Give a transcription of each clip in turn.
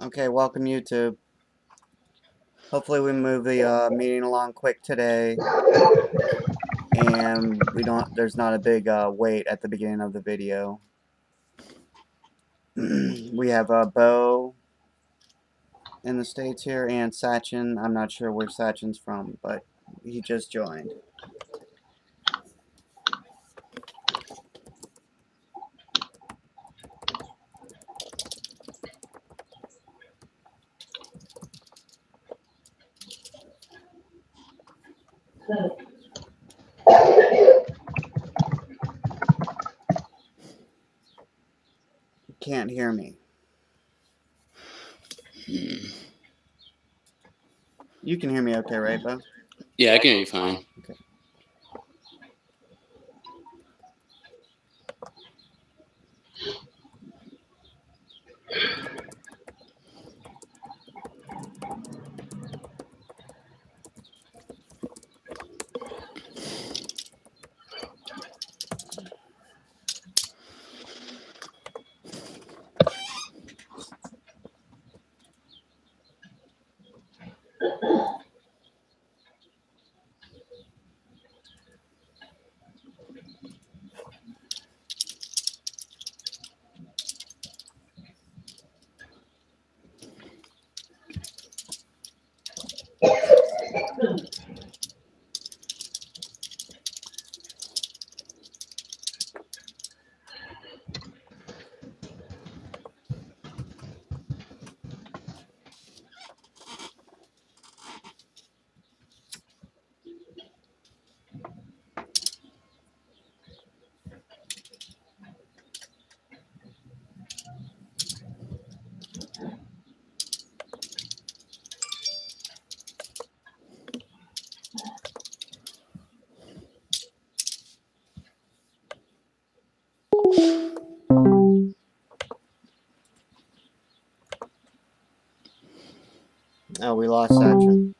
Okay, welcome YouTube. Hopefully we move the meeting along quick today, and there's not a big wait at the beginning of the video. We have Bo in the States here, and Sachin. I'm not sure where Sachin's from, but he just joined. Can't hear me. You can hear me okay, right, Bo? Yeah, I can hear you fine. Okay. Oh, we lost Sachin.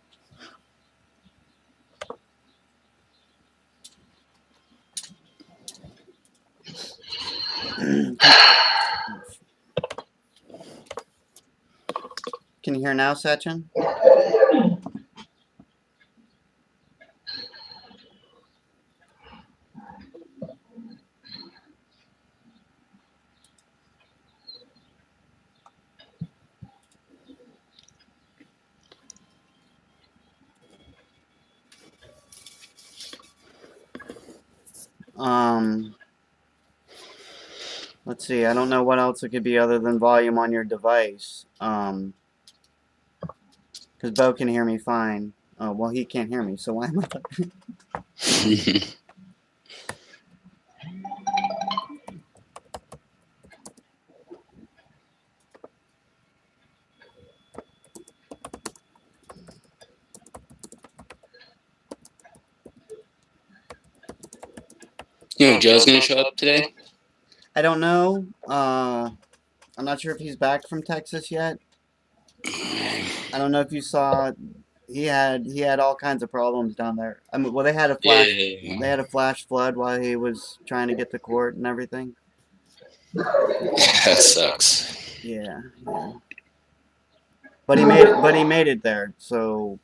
Can you hear now, Sachin? Let's see. I don't know what else it could be other than volume on your device. Because Bo can hear me fine. Oh, well, he can't hear me, so why am I talking? You know, Joe's gonna show up today. I don't know. I'm not sure if he's back from Texas yet. I don't know if you saw. He had all kinds of problems down there. I mean, well, they had a flash flood while he was trying to get to court and everything. That sucks. Yeah. But he made it there. So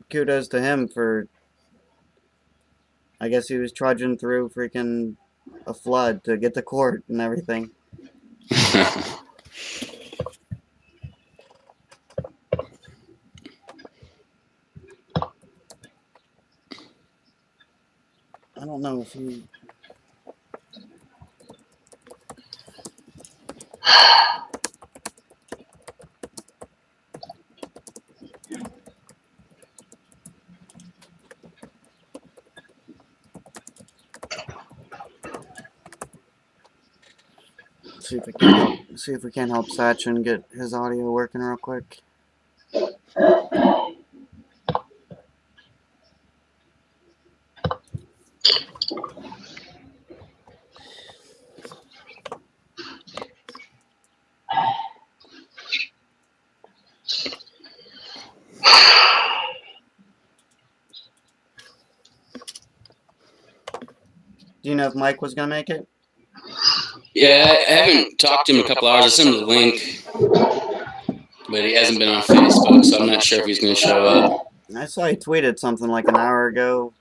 kudos to him for. I guess he was trudging through freaking a flood to get to court and everything. I don't know if he. See if we can help Sachin get his audio working real quick. Do you know if Mike was gonna make it? Yeah, I haven't talked to him in a couple hours. I sent him the link, but he hasn't been on Facebook, so I'm not sure if he's going to show up. I saw he tweeted something like an hour ago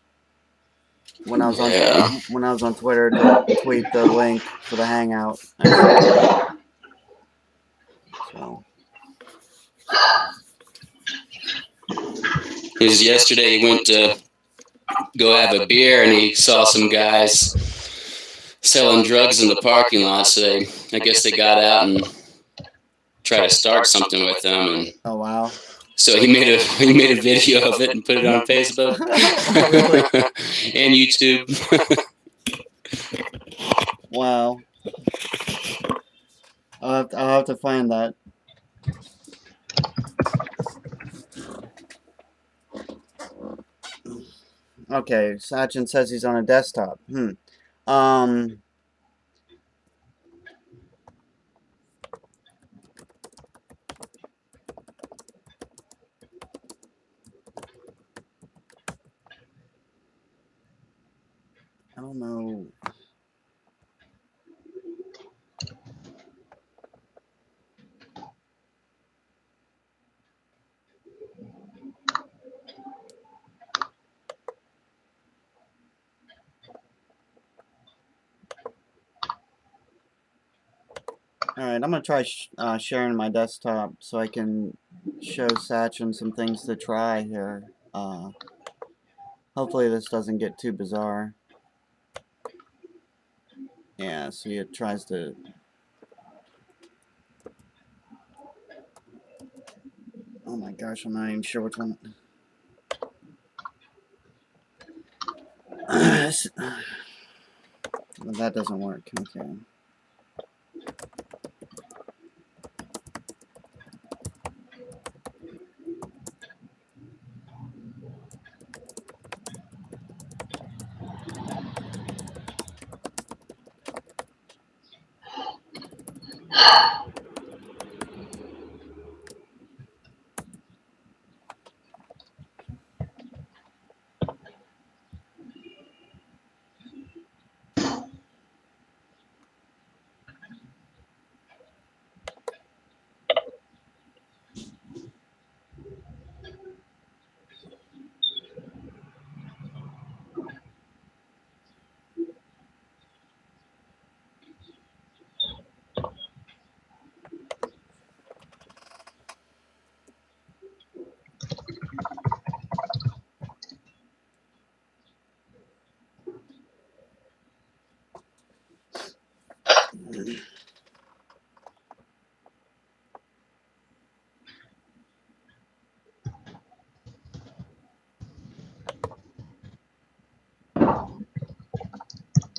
when I was on Twitter to tweet the link for the Hangout. I saw. So. Because yesterday he went to go have a beer and he saw some guys selling drugs in the parking lot. So I guess they got out and tried to start something with them. And oh wow! So he made a video of it and put it on Facebook. Oh, really? And YouTube. Wow. I'll have to find that. Okay, Sachin says he's on a desktop. Um. I don't know. Alright, I'm going to try sharing my desktop so I can show Sachin some things to try here. Hopefully this doesn't get too bizarre. Yeah, see, it tries to... Oh my gosh, I'm not even sure which one... That doesn't work. Okay.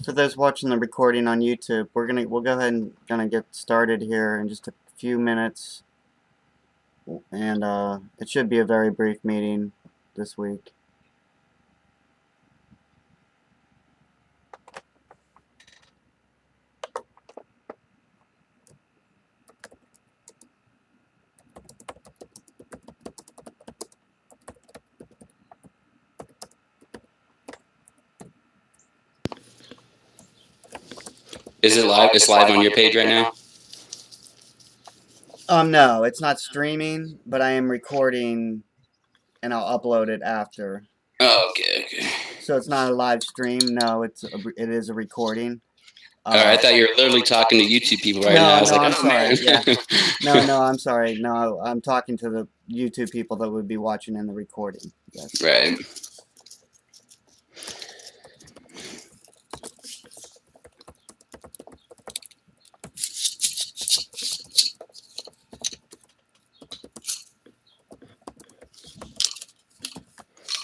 For those watching the recording on YouTube, we'll go ahead and gonna get started here in just a few minutes, and it should be a very brief meeting this week. Is it live? It's live on your page right now? No, it's not streaming, but I am recording, and I'll upload it after. Oh, okay. So it's not a live stream. No, it is a recording. Alright, I thought you were literally talking to YouTube people right now. I was I'm like, sorry. Man. Yeah. No, I'm sorry. No, I'm talking to the YouTube people that would be watching in the recording. Yes. Right.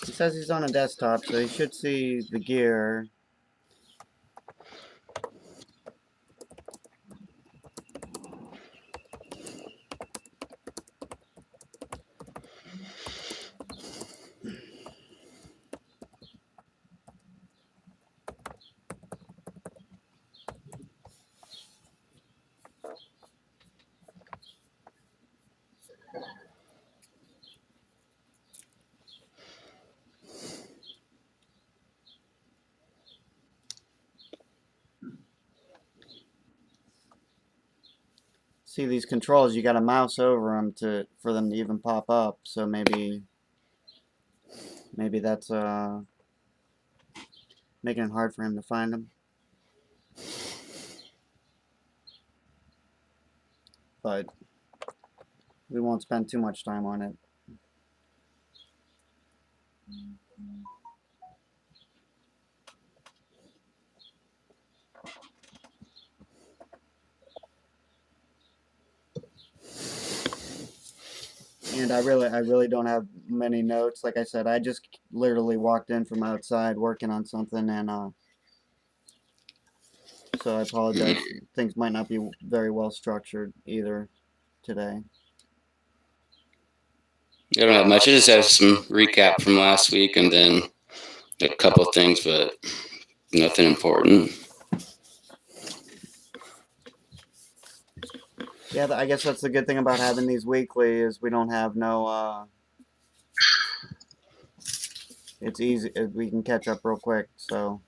He says he's on a desktop, so he should see the gear. See these controls, you got to mouse over them for them to even pop up. So maybe that's making it hard for him to find them. But we won't spend too much time on it. And I really don't have many notes. Like I said, I just literally walked in from outside working on something, and so I apologize. Things might not be very well structured either today. I don't have much. I just have some recap from last week and then a couple things, but nothing important. Yeah, I guess that's the good thing about having these weekly is we don't have it's easy. We can catch up real quick. So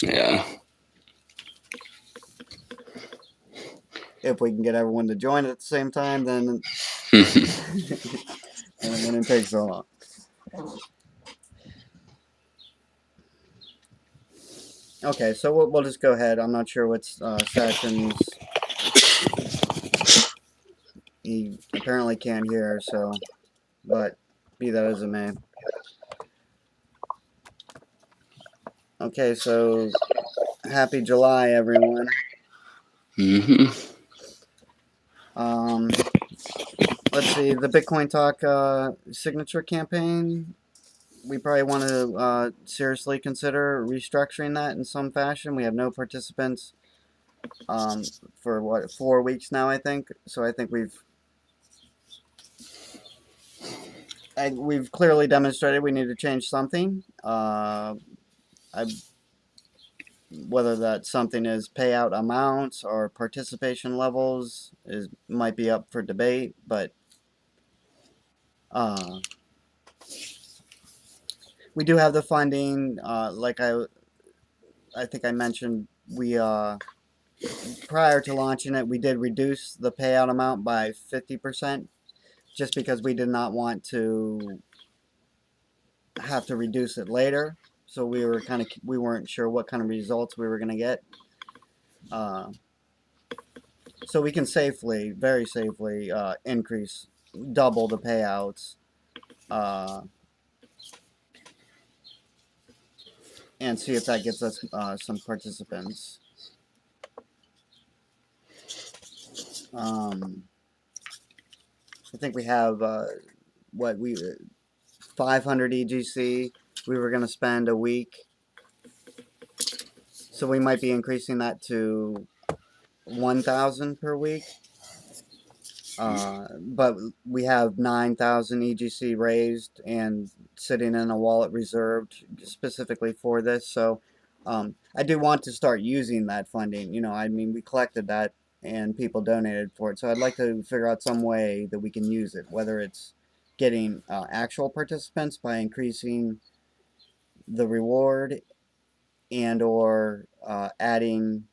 Yeah. if we can get everyone to join at the same time, then and it wouldn't take so long. Okay, so we'll just go ahead. I'm not sure what sessions he apparently can't hear, so, but be that as it may. Okay, so happy July, everyone. Let's see, the Bitcoin Talk signature campaign. We probably want to seriously consider restructuring that in some fashion. We have no participants for what 4 weeks now, I think. So I think we've clearly demonstrated we need to change something. Whether that something is payout amounts or participation levels might be up for debate, but we do have the funding. Like I think I mentioned, we prior to launching it, we did reduce the payout amount by 50%, just because we did not want to have to reduce it later. So we weren't sure what kind of results we were going to get. So we can very safely, double the payouts, and see if that gets us some participants. I think we have 500 EGC we were going to spend a week. So we might be increasing that to 1,000 per week. But we have 9,000 EGC raised and sitting in a wallet reserved specifically for this. So I do want to start using that funding. I mean, we collected that and people donated for it. So I'd like to figure out some way that we can use it, whether it's getting actual participants by increasing the reward and or adding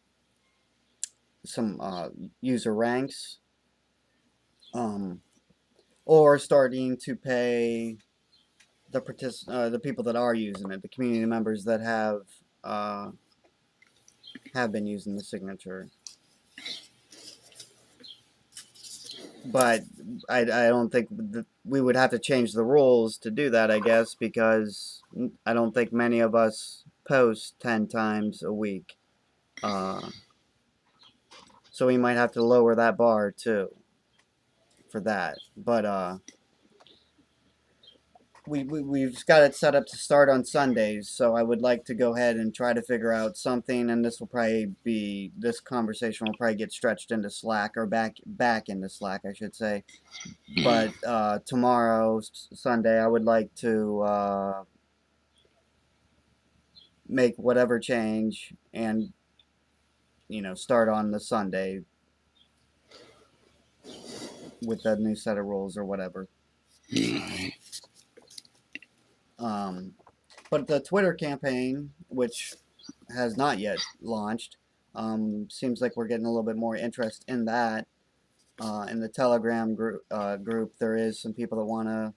some user ranks, or starting to pay the people that are using it, the community members that have been using the signature. But I don't think we would have to change the rules to do that, I guess, because I don't think many of us post 10 times a week. So we might have to lower that bar too for that. But we've got it set up to start on Sundays, so I would like to go ahead and try to figure out something, and this conversation will probably get stretched into Slack, or back into Slack, I should say. But tomorrow, Sunday, I would like to make whatever change and start on the Sunday with the new set of rules or whatever. But the Twitter campaign, which has not yet launched, seems like we're getting a little bit more interest in that. In the Telegram group, there is some people that want to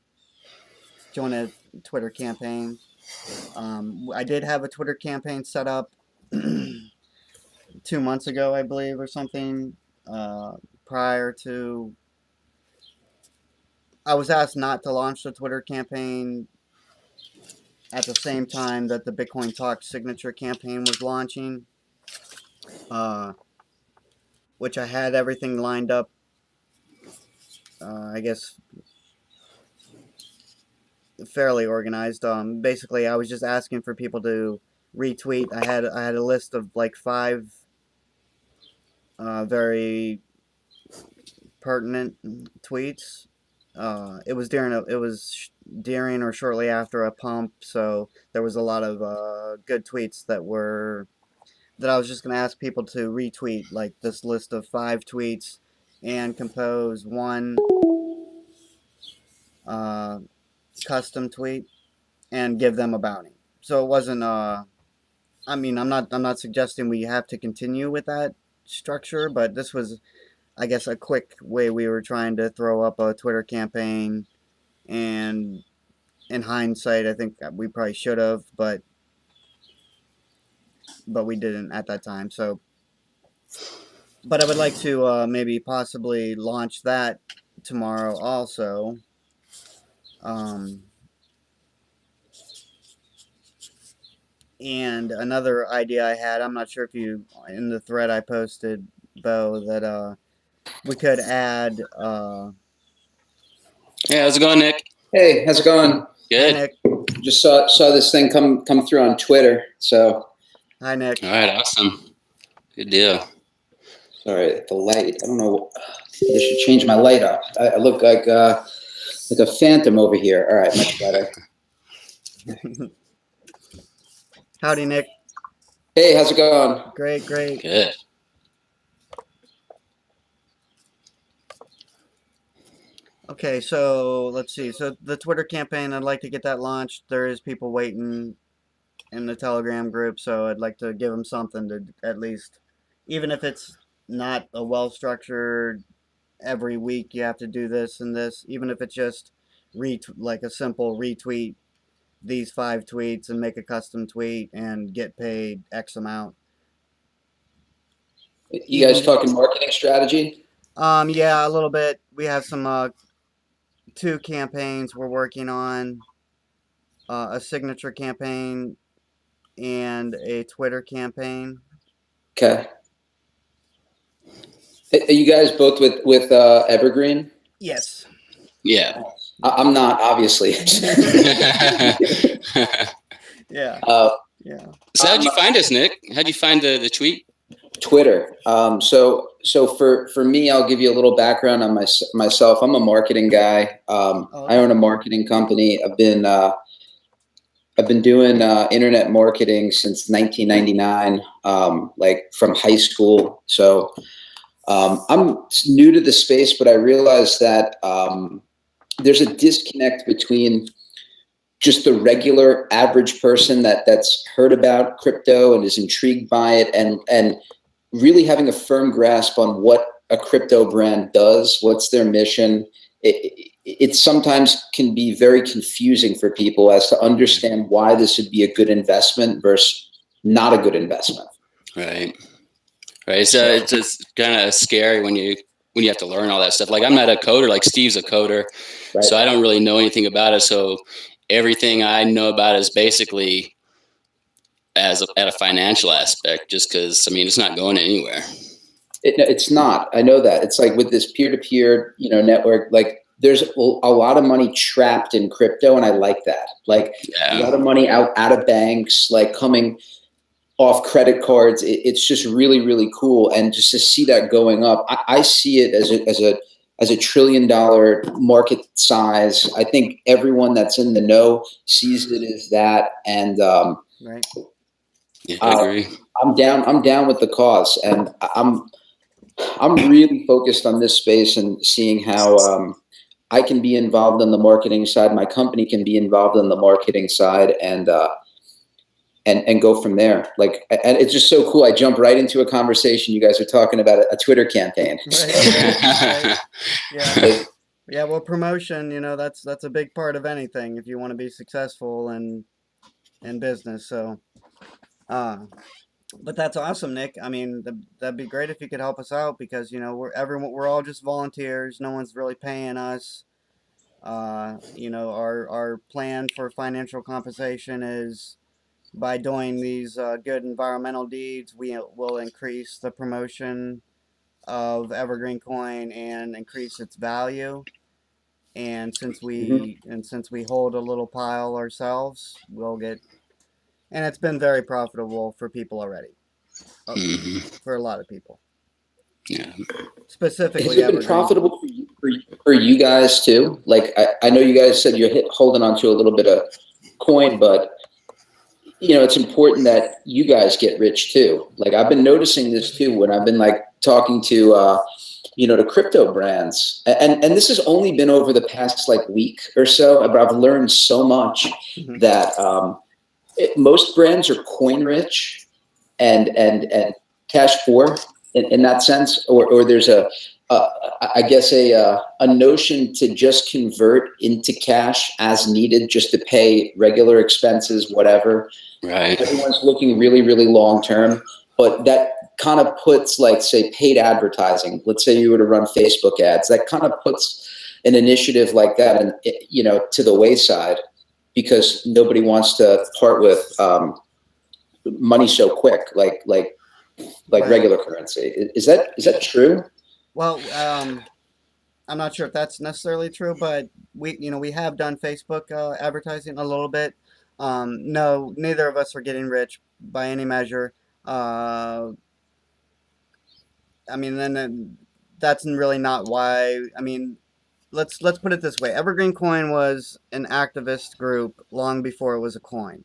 join a Twitter campaign. I did have a Twitter campaign set up 2 months ago, I believe, or something. Uh, Prior to, I was asked not to launch the Twitter campaign at the same time that the Bitcoin Talk signature campaign was launching, uh, which I had everything lined up. I guess fairly organized. Basically, I was just asking for people to retweet. I had a list of like five very pertinent tweets. It was during or shortly after a pump, so there was a lot of good tweets that I was just gonna ask people to retweet, like this list of five tweets, and compose one uh, custom tweet and give them a bounty. So it wasn't. I mean, I'm not suggesting we have to continue with that structure, but this was, I guess, a quick way we were trying to throw up a Twitter campaign. And in hindsight, I think we probably should have, but we didn't at that time. So, but I would like to maybe possibly launch that tomorrow also. Um, and another idea I had, I'm not sure if you, in the thread I posted, Bo, that we could add. Hey, how's it going, Nick? Hey, how's it going? Good. Hi, Nick. Just saw this thing come through on Twitter. So Hi, Nick. All right, awesome. Good deal. sorry, the light. I don't know. I should change my light up. I look like a phantom over here. All right, much better. Howdy, Nick. Hey, how's it going? Great, great. Good. Okay, so let's see. So the Twitter campaign, I'd like to get that launched. There is people waiting in the Telegram group, so I'd like to give them something to at least, even if it's not a well structured, every week you have to do this and this, even if it's just like a simple retweet these five tweets and make a custom tweet and get paid X amount. You guys talking marketing strategy? Yeah, a little bit. We have some two campaigns we're working on, a signature campaign and a Twitter campaign. Okay. Are you guys both with Evergreen? Yes. Yeah. I'm not, obviously. Yeah. Yeah. So how'd you find us, Nick? How'd you find the tweet? Twitter. So for me, I'll give you a little background on myself. I'm a marketing guy. I own a marketing company. I've been doing internet marketing since 1999, like from high school. So I'm new to the space, but I realized that there's a disconnect between just the regular average person that's heard about crypto and is intrigued by it, and really having a firm grasp on what a crypto brand does, what's their mission. It sometimes can be very confusing for people as to understand why this would be a good investment versus not a good investment. Right. Right. So it's just kind of scary when you have to learn all that stuff. Like I'm not a coder, like Steve's a coder, Right. so I don't really know anything about it. So everything I know about is basically at a financial aspect, just because, I mean, it's not going anywhere. It's not. I know that. It's like with this peer-to-peer, network, like there's a lot of money trapped in crypto, and I like that. Like a lot of money out of banks, like coming off credit cards. It's just really, really cool. And just to see that going up, I see it as a $1 trillion market size. I think everyone that's in the know sees it as that. And Right. Yeah, I agree. I'm down with the cause, and I'm really focused on this space and seeing how I can be involved in the marketing side. My company can be involved in the marketing side, and and go from there. Like, and it's just so cool. I jump right into a conversation. You guys are talking about a Twitter campaign. Right. Yeah. Yeah. Well, promotion, that's a big part of anything if you want to be successful in business. So, uh, but that's awesome, Nick. I mean, that'd be great if you could help us out because we're all just volunteers. No one's really paying us. Our plan for financial compensation is by doing these good environmental deeds, we will increase the promotion of EverGreenCoin and increase its value. And since we hold a little pile ourselves, we'll get, and it's been very profitable for people already, for a lot of people, Yeah. specifically Has it been Evergreen. profitable for you guys too? Like, I know you guys said you're holding on to a little bit of coin, but it's important that you guys get rich too. Like, I've been noticing this too when I've been like talking to, to crypto brands, and this has only been over the past like week or so, but I've learned so much that most brands are coin rich and cash poor in that sense, or there's I guess a notion to just convert into cash as needed, just to pay regular expenses, whatever. Right. Everyone's looking really, really long term, but that kind of puts, like, say, paid advertising. Let's say you were to run Facebook ads. That kind of puts an initiative like that, and to the wayside because nobody wants to part with money so quick, like Right. regular currency. Is that true? Well, I'm not sure if that's necessarily true, but we have done Facebook advertising a little bit. No, neither of us are getting rich by any measure. I mean, then that's really not why. I mean, let's put it this way: Evergreen Coin was an activist group long before it was a coin.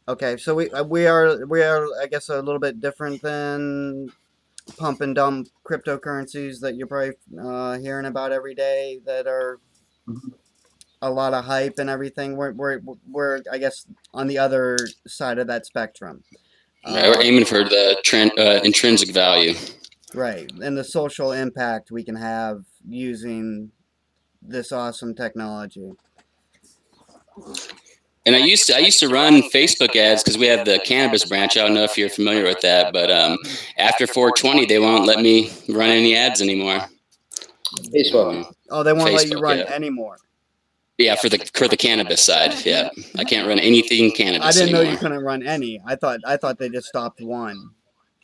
Okay, so we are I guess a little bit different than pump and dump cryptocurrencies that you're probably hearing about every day that are a lot of hype and everything. We're I guess on the other side of that spectrum. Right. We're aiming for the intrinsic value. Right, and the social impact we can have using this awesome technology. And I used to run Facebook ads because we have the cannabis branch. I don't know if you're familiar with that, but after 420, they won't let me run any ads anymore. Facebook. Oh, they won't let you Facebook, run yeah. anymore. Yeah, for the cannabis side. Yeah, I can't run anything cannabis I didn't know anymore. you couldn't run any. I thought they just stopped one.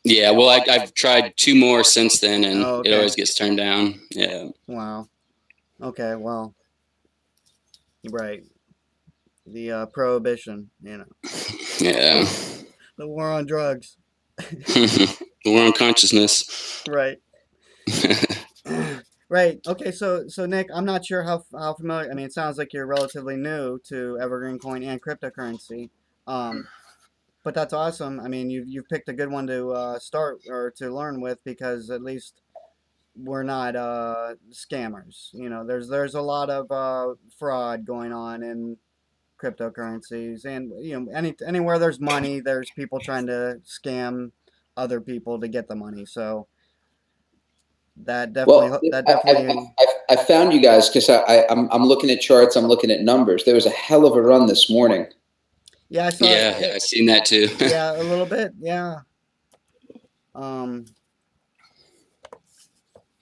Yeah, well, I've tried 2 more since then, and Oh, it okay. always gets turned down. Yeah. Wow. Okay, well, right. The prohibition, Yeah. the war on drugs. The war on consciousness. Right. Right. Okay. So Nick, I'm not sure how familiar. I mean, it sounds like you're relatively new to EverGreenCoin and cryptocurrency. Um, but that's awesome. I mean, you've picked a good one to start or to learn with because at least we're not scammers. There's a lot of fraud going on in cryptocurrencies, and anywhere there's money, there's people trying to scam other people to get the money. So that definitely Well, that definitely I found you guys because I'm looking at charts. I'm looking at numbers. There was a hell of a run this morning. Yeah, I saw. Yeah, I've seen that too. Yeah, a little bit. Yeah. I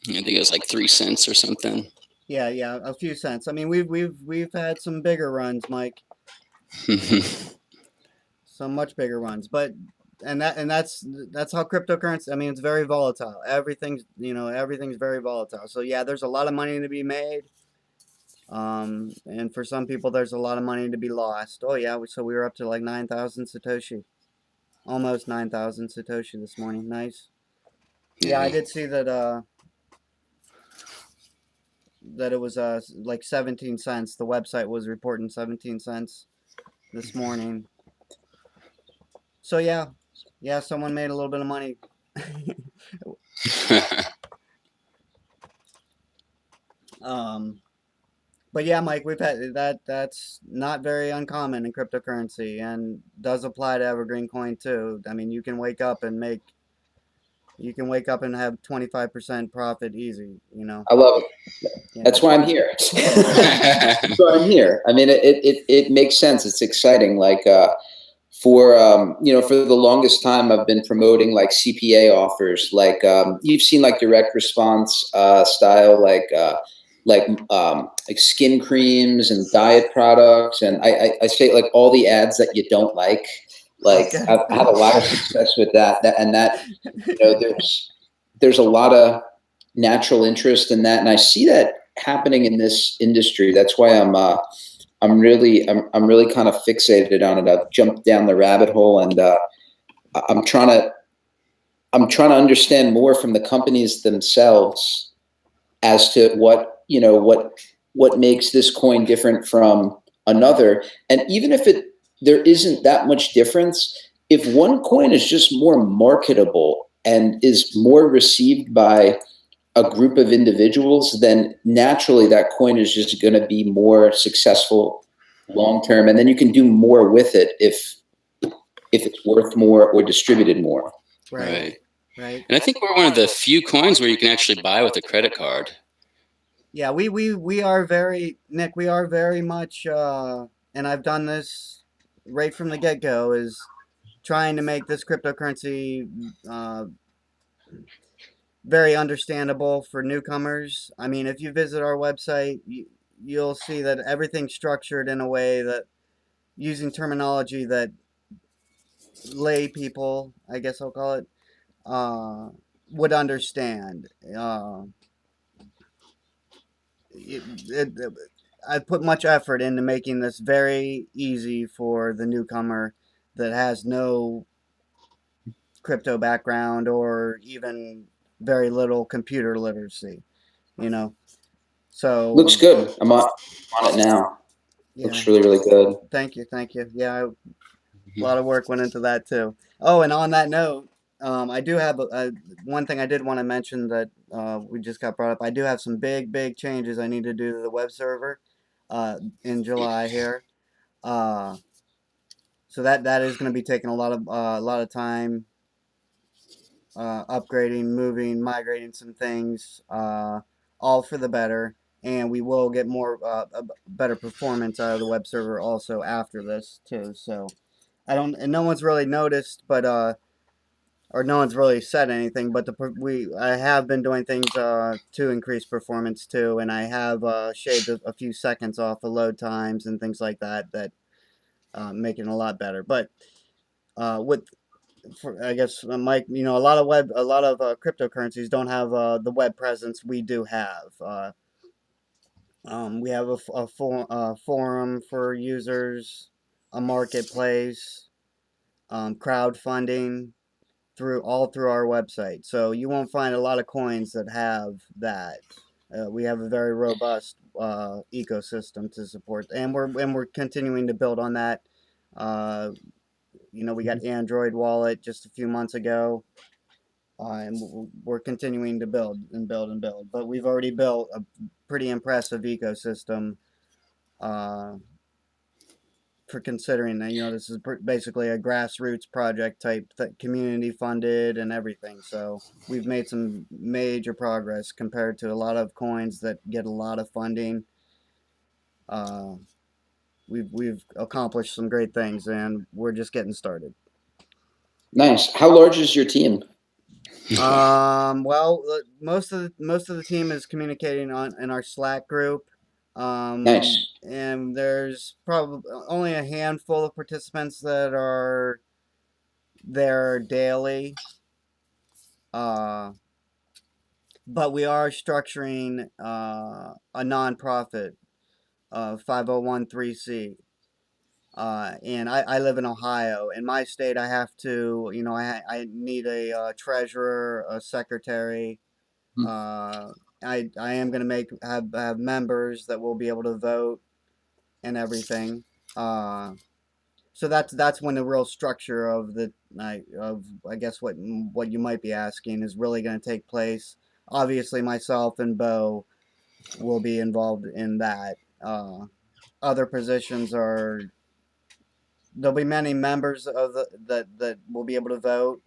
think it was like 3 cents or something. Yeah, a few cents. I mean, we've had some bigger runs, Mike. Some much bigger runs, but that's how cryptocurrency. I mean, it's very volatile. Everything's very volatile. So yeah, there's a lot of money to be made. And for some people, there's a lot of money to be lost. Oh yeah, so we were up to like 9,000 Satoshi, almost 9,000 Satoshi this morning. Nice. Yeah, I did see that. That it was like 17 cents. The website was reporting 17 cents this morning. So yeah, someone made a little bit of money. um But yeah, Mike, we've had that. That's not very uncommon in cryptocurrency, and does apply to EverGreenCoin too. I mean, you can wake up and have 25% profit easy. You know. I love it. Yeah. That's why I'm here. That's why I'm here. I mean, it makes sense. It's exciting. Like, for for the longest time I've been promoting like CPA offers, like you've seen like direct response style, like skin creams and diet products, and I say like all the ads that you don't like Okay. I've had a lot of success with that, there's a lot of natural interest in that, and I see that happening in this industry. That's why I'm really kind of fixated on it. I've jumped down the rabbit hole, and I'm trying to I'm trying to understand more from the companies themselves as to what makes this coin different from another. And even if there isn't that much difference, if one coin is just more marketable and is more received by a group of individuals, then naturally that coin is just going to be more successful long term, and then you can do more with it if it's worth more or distributed more. Right. Right. Right. And I think we're one of the few coins where you can actually buy with a credit card. Yeah, we are very Nick. We are very much, and I've done this right from the get go. Is trying to make this cryptocurrency very understandable for newcomers. I mean, if you visit our website, you'll see that everything's structured in a way that using terminology that lay people, I guess I'll call it, uh, would understand. It, it, I put much effort into making this very easy for the newcomer that has no crypto background or even very little computer literacy, you know. Looks So, good. I'm on it now. yeah, Looks really, really good. thank you, thank you. Yeah, a lot of work went into that too. Oh, and on that note, I do have one thing I did want to mention that we just got brought up. I do have some big changes I need to do to the web server in July here. Uh, so that is going to be taking a lot of time, upgrading, moving, migrating some things, all for the better. And we will get more a better performance out of the web server also after this too. So I don't, and no one's really noticed, but or no one's really said anything. But I have been doing things to increase performance too, and I have shaved a few seconds off the load times and things like that that make it a lot better. But with I guess Mike, you know, a lot of cryptocurrencies don't have the web presence we do have. We have forum for users, a marketplace, crowdfunding through our website. So you won't find a lot of coins that have that. We have a very robust ecosystem to support, and we're continuing to build on that. Uh, you know, we got Android Wallet just a few months ago. And we're continuing to build and build and build. But we've already built a pretty impressive ecosystem uh, for considering that, you know, this is basically a grassroots project type, community funded and everything. So we've made some major progress compared to a lot of coins that get a lot of funding. Uh, we've accomplished some great things, and we're just getting started. Nice. How large is your team? Well, most of the team is communicating on in our Slack group. Nice. And there's probably only a handful of participants that are there daily. Uh, but we are structuring a nonprofit, 501(c). And I live in Ohio. In my state, I have to, you know, I need a treasurer, a secretary. Uh, I am going to have members that will be able to vote and everything. So that's when the real structure of I guess what you might be asking is really going to take place. Obviously, myself and Bo will be involved in that. Other positions are there'll be many members of that will be able to vote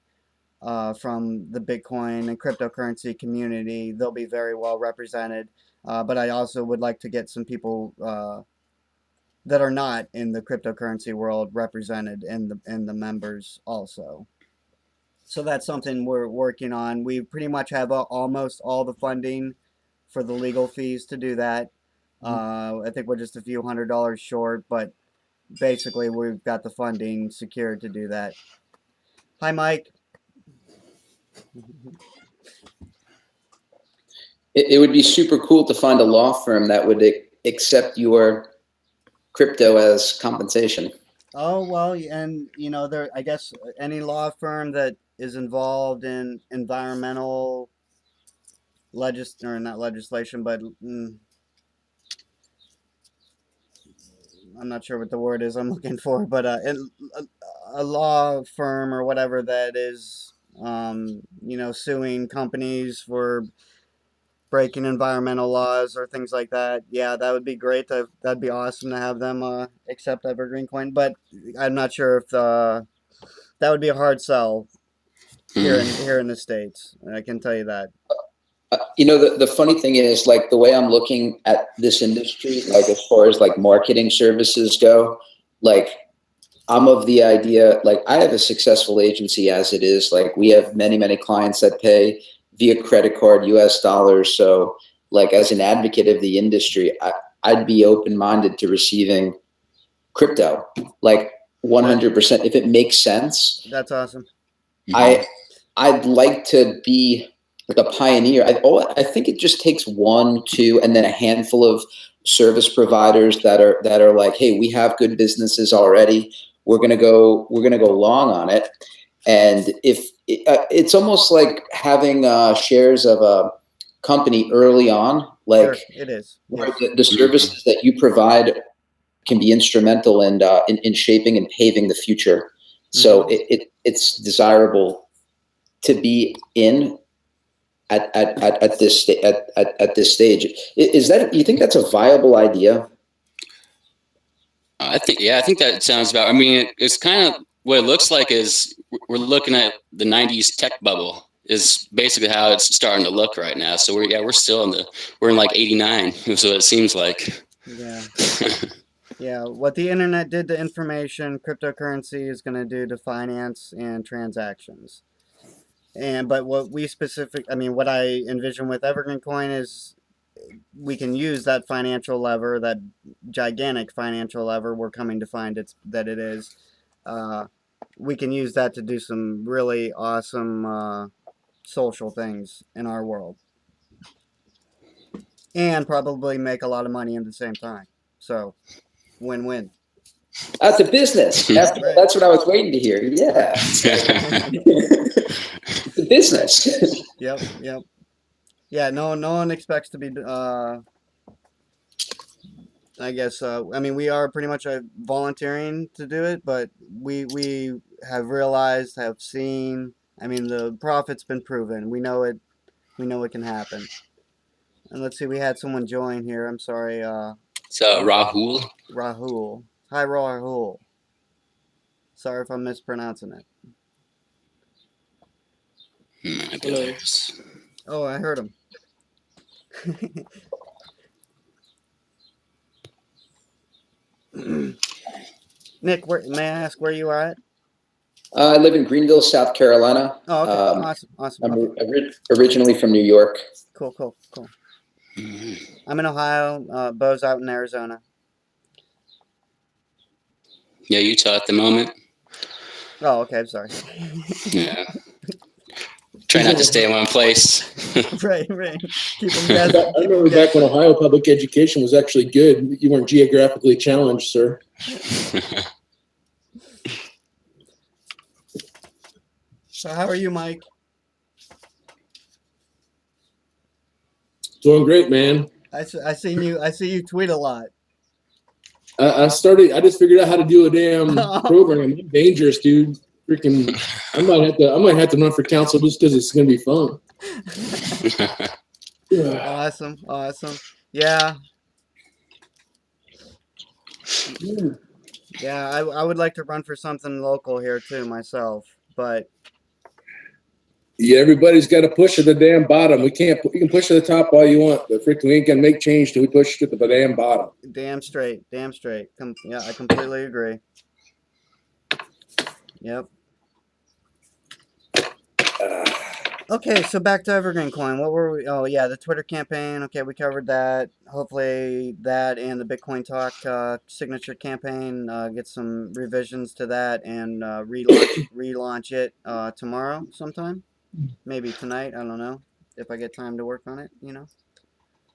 from the Bitcoin and cryptocurrency community. They'll be very well represented. But I also would like to get some people that are not in the cryptocurrency world represented in the members also. So that's something we're working on. We pretty much have almost all the funding for the legal fees to do that. I think we're just a few $100s short, but basically we've got the funding secured to do that. Hi, Mike. It would be super cool to find a law firm that would accept your crypto as compensation. Oh, well, and there, I guess any law firm that is involved in environmental or not legislation, but I'm not sure what the word is I'm looking for, but a law firm or whatever that is, suing companies for breaking environmental laws or things like that. Yeah, that would be great. That'd be awesome to have them accept EverGreenCoin, but I'm not sure if that would be a hard sell here in the States. I can tell you that. The funny thing is, like, the way I'm looking at this industry, like as far as like marketing services go, like I'm of the idea, like I have a successful agency as it is. Like we have many, many clients that pay via credit card, US dollars. So like as an advocate of the industry, I'd be open-minded to receiving crypto, like 100%. If it makes sense, That's awesome. I'd like to be like a pioneer. I think it just takes 1, 2, and then a handful of service providers that are like, hey, we have good businesses already. We're gonna go long on it. And if it's almost like having shares of a company early on, like sure, it is. Where the services that you provide can be instrumental in shaping and paving the future. So it's desirable to be in at this stage. Is that, you think that's a viable idea? I think that sounds about. I mean, it's kind of what it looks like is we're looking at the '90s tech bubble. Is basically how it's starting to look right now. So we're still we're in like '89. So it seems like. Yeah. Yeah, what the internet did to information, cryptocurrency is going to do to finance and transactions. But what what I envision with EverGreenCoin is we can use that financial lever, that gigantic financial lever we're coming to find that it is. We can use that to do some really awesome social things in our world, and probably make a lot of money at the same time. So, win-win. That's a business. That's what I was waiting to hear. Yeah. It's a business. Yep. Yeah, no one expects to be I guess we are pretty much volunteering to do it, but we have realized, have seen, the profit's been proven. We know it can happen. And let's see, we had someone join here. I'm sorry, Rahul. Rahul. Hi, Rahul. Sorry if I'm mispronouncing it. Hello. Oh, I heard him. Nick, may I ask where you are at? I live in Greenville, South Carolina. Oh, okay. Awesome. I'm originally from New York. Cool. I'm in Ohio. Bo's out in Arizona. Yeah, Utah at the moment. Oh, okay. I'm sorry. Yeah. Try not to stay in one place. Right. Keep them guessing. I remember back when Ohio public education was actually good. You weren't geographically challenged, sir. So how are you, Mike? Doing great, man. I see you tweet a lot. I just figured out how to do a damn program. I'm dangerous, dude. Freaking, I might have to run for council just because it's gonna be fun. Awesome. Yeah. Yeah, I would like to run for something local here too myself, but Yeah, everybody's got to push at the damn bottom. We can't. You can push to the top all you want, but freaking we ain't gonna make change till we push to the damn bottom. damn straight, damn straight. Yeah, I completely agree. Yep. Okay, so back to EverGreenCoin. What were we? Oh yeah, the Twitter campaign. Okay, we covered that. Hopefully that and the Bitcoin Talk signature campaign get some revisions to that and relaunch it tomorrow sometime. Maybe tonight. I don't know if I get time to work on it.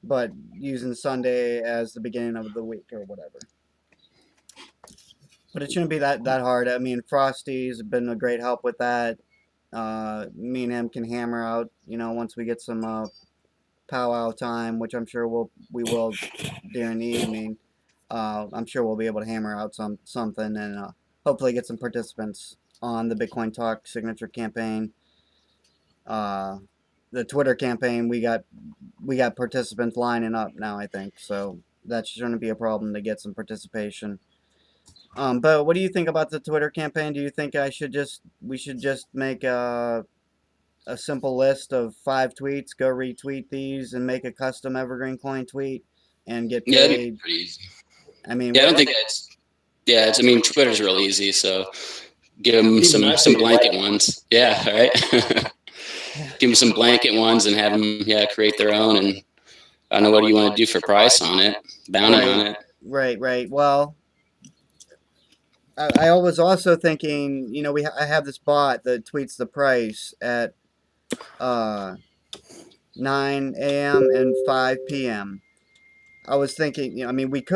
But using Sunday as the beginning of the week or whatever. But it shouldn't be that hard. I mean, Frosty's been a great help with that. Me and him can hammer out, once we get some powwow time, which I'm sure we will during the evening. I'm sure we'll be able to hammer out something and hopefully get some participants on the Bitcoin Talk signature campaign. The Twitter campaign, we got participants lining up now, I think, so that shouldn't be a problem to get some participation. But what do you think about the Twitter campaign? Do you think we should just make a simple list of 5 tweets, go retweet these, and make a custom EverGreenCoin tweet and get Yeah, it'd be paid? pretty easy. I mean, Yeah, I don't think that's. Yeah, I mean, Twitter's real easy, so give them some blanket ones. Yeah, right. Give them some blanket ones and have them create their own, and I don't know what do you want to do for price on it, bounty on it. Right. Well, I was also thinking, I have this bot that tweets the price at 9 a.m. and 5 p.m. I was thinking, I mean, it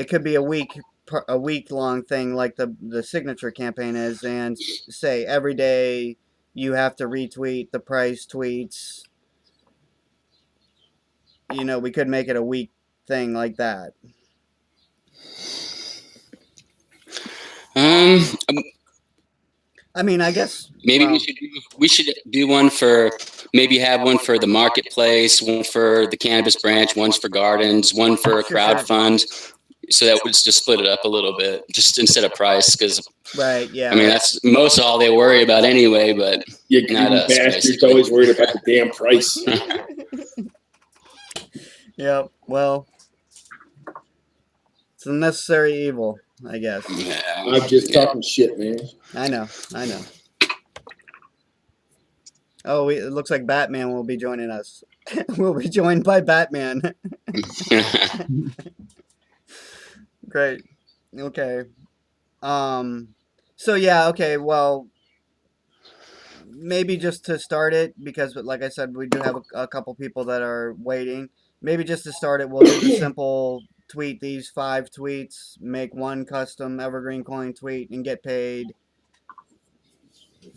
could be a week long thing like the signature campaign is, and say every day you have to retweet the price tweets. We could make it a week thing like that. I mean, I guess maybe we should do one for maybe have one for the marketplace, one for the cannabis branch, one's for gardens, one for a crowd fund. So that would just split it up a little bit, just instead of price, because right, yeah. I mean that's most all they worry about anyway. But not us. Bastards always worried about the damn price. Yep. Well, it's a necessary evil, I guess. Yeah, I'm just talking shit, man. I know. Oh, it looks like Batman will be joining us. We'll be joined by Batman. Great. Okay. So yeah. Okay. Well, maybe just to start it, because like I said, we do have a couple people that are waiting. Maybe just to start it, we'll do the simple tweet these 5 tweets, make one custom EverGreenCoin tweet, and get paid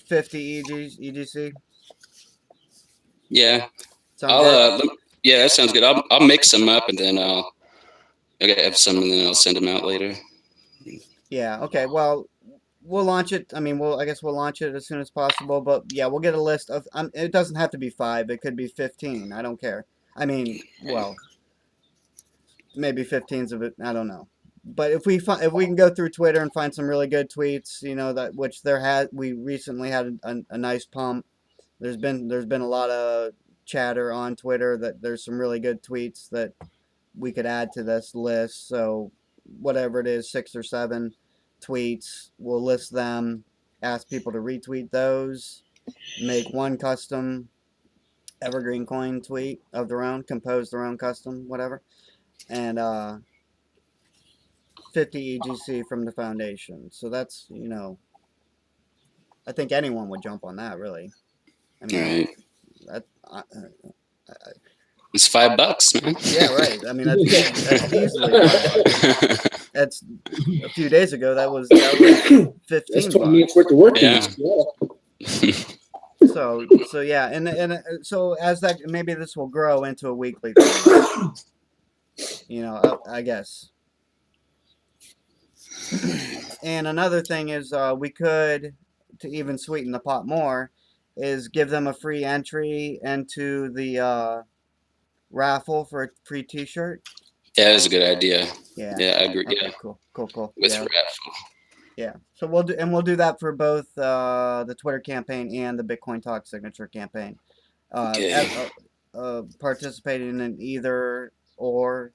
50 EGC. Yeah. Sound good? Yeah, that sounds good. I'll mix some up and then I'll have some and then I'll send them out later. Yeah. Okay. Well, we'll launch it. I mean, I guess we'll launch it as soon as possible. But yeah, we'll get a list of. It doesn't have to be 5. It could be 15. I don't care. I mean, well, maybe 15's of it. I don't know. But if we can go through Twitter and find some really good tweets, we recently had a nice pump. There's been a lot of chatter on Twitter that there's some really good tweets that we could add to this list. So whatever it is, 6 or 7 tweets, we'll list them, ask people to retweet those, make one custom EverGreenCoin tweet of their own, compose their own custom, whatever, and 50 EGC from the foundation. So that's, I think anyone would jump on that, really. I mean, right. It's $5, man. Yeah, right. I mean, that's easily $5. That's a few days ago. That was 15. That's 20 minutes worth of work. Yeah. So yeah, and so as that, maybe this will grow into a weekly thing. I guess. And another thing is, we could, to even sweeten the pot more, is give them a free entry into the raffle for a free T-shirt. Yeah, that's a good idea. Yeah. Yeah, I agree. Okay. Yeah, Cool. with Yeah. raffle. Yeah. So we'll do that for both the Twitter campaign and the Bitcoin Talk signature campaign. Okay. Participating in either or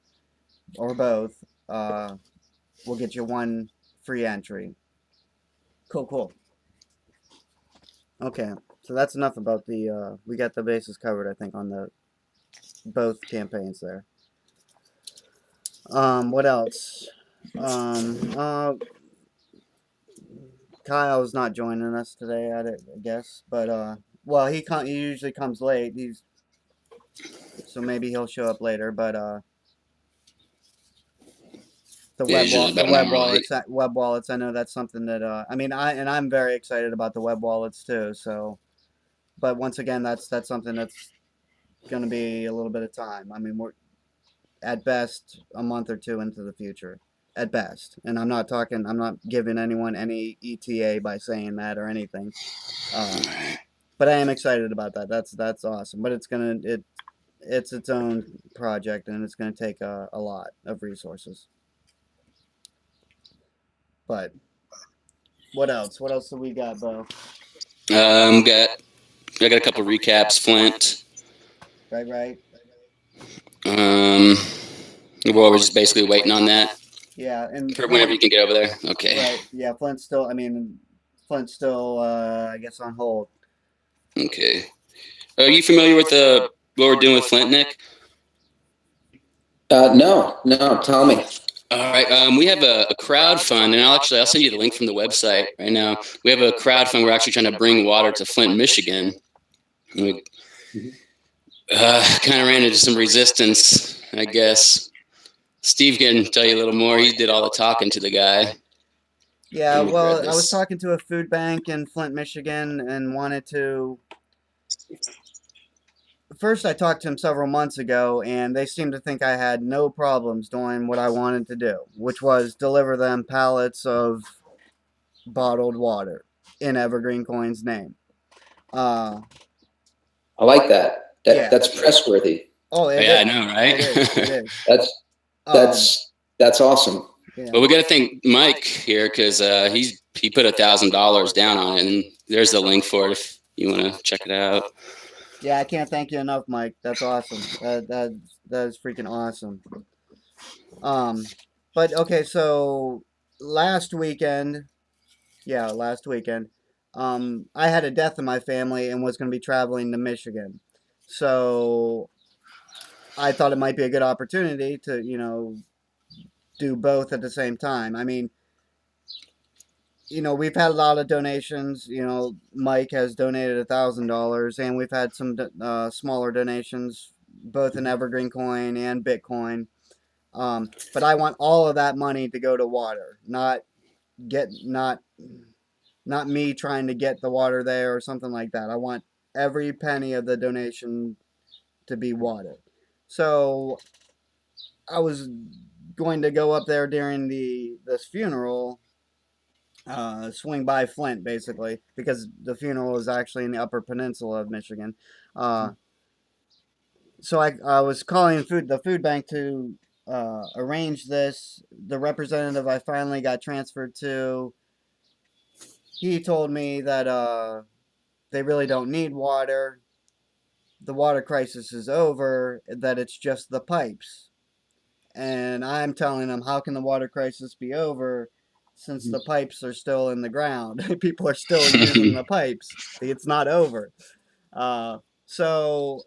both will get you one free entry. Cool. Okay. So that's enough about the we got the bases covered, I think, on the both campaigns there. What else? Kyle's not joining us today, I guess, but well, he usually comes late. So maybe he'll show up later, but Yeah, usually about an hour late. web wallets, I know that's something that I mean, I'm very excited about the web wallets too. So, but once again, that's something that's going to be a little bit of time. I mean, we're at best a month or two into the future, at best. And I'm not giving anyone any ETA by saying that or anything. But I am excited about that. That's awesome. But it's its own project, and it's gonna take a lot of resources. But what else? What else do we got, Bo? Got I got a couple recaps. Flint. Right. Um, we're just basically waiting on that Yeah, and for whenever you can get over there. Okay. right. Yeah, Flint's still. I mean, Flint's still. I guess on hold. Okay. Are you familiar with what we're doing with Flint, Nick? No. Tell me. All right. We have a crowd fund, and I'll send you the link from the website right now. We have a crowd fund. We're actually trying to bring water to Flint, Michigan. We kind of ran into some resistance, I guess. Steve can tell you a little more. He did all the talking to the guy. Yeah, well, I was talking to a food bank in Flint, Michigan, and wanted to. First, I talked to him several months ago, and they seemed to think I had no problems doing what I wanted to do, which was deliver them pallets of bottled water in EverGreenCoin's name. I like that. Yeah. That's pressworthy. Oh, yeah, I know, right? It is. That's awesome. Yeah. Well, we got to thank Mike here because he put $1,000 down on it, and there's the link for it if you want to check it out. Yeah, I can't thank you enough, Mike. That's awesome. That is freaking awesome. But okay, so last weekend, I had a death in my family and was going to be traveling to Michigan. So I thought it might be a good opportunity to, do both at the same time. I mean, we've had a lot of donations. Mike has donated $1,000, and we've had some smaller donations, both in EverGreenCoin and Bitcoin. But I want all of that money to go to water, not me trying to get the water there or something like that. I want every penny of the donation to be water. So I was going to go up there during this funeral, swing by Flint basically, because the funeral is actually in the Upper Peninsula of Michigan. So I was calling the food bank to arrange this. The representative I finally got transferred to, he told me that they really don't need water. The water crisis is over, that it's just the pipes. And I'm telling them, how can the water crisis be over since the pipes are still in the ground? People are still using the pipes. It's not over. So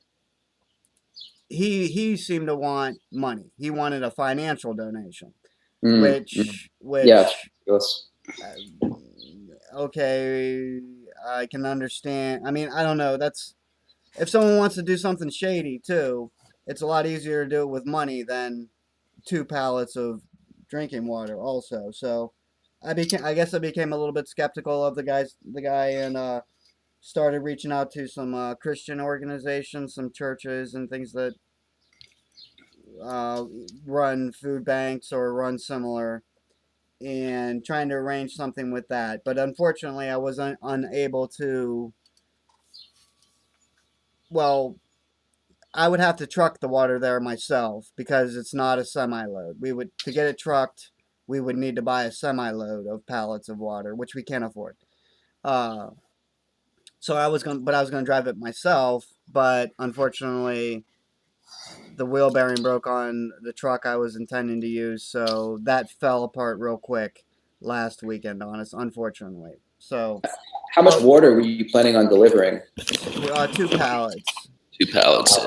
he seemed to want money. He wanted a financial donation, which yes. Okay, I can understand. I mean, I don't know. That's if someone wants to do something shady too, it's a lot easier to do it with money than 2 pallets of drinking water. Also, so I guess I became a little bit skeptical of the guy, and started reaching out to some Christian organizations, some churches, and things that uh, run food banks or run similar, and trying to arrange something with that. But unfortunately, I was unable to. Well, I would have to truck the water there myself because it's not a semi-load. To get it trucked, we would need to buy a semi-load of pallets of water, which we can't afford. Uh, so I was gonna drive it myself, but unfortunately, the wheel bearing broke on the truck I was intending to use, so that fell apart real quick last weekend on us, unfortunately. So, How much water were you planning on delivering? 2 pallets. 2 pallets.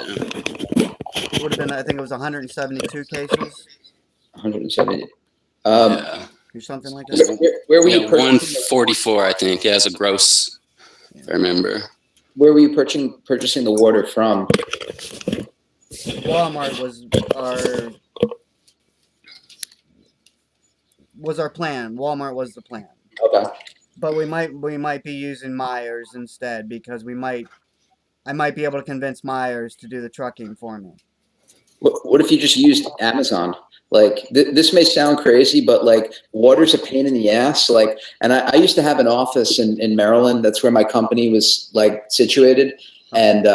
Would have been, I think it was 172 cases 170. Yeah. or something like that. Where were Yeah, you purchasing? 144, I think. Yeah, as a gross, if I remember. Where were you purchasing the water from? Walmart was our plan. Walmart was the plan. Okay. But we might be using Myers instead because I might be able to convince Myers to do the trucking for me. What if you just used Amazon? Like this may sound crazy, but like water's a pain in the ass. Like, and I used to have an office in Maryland. That's where my company was like situated. And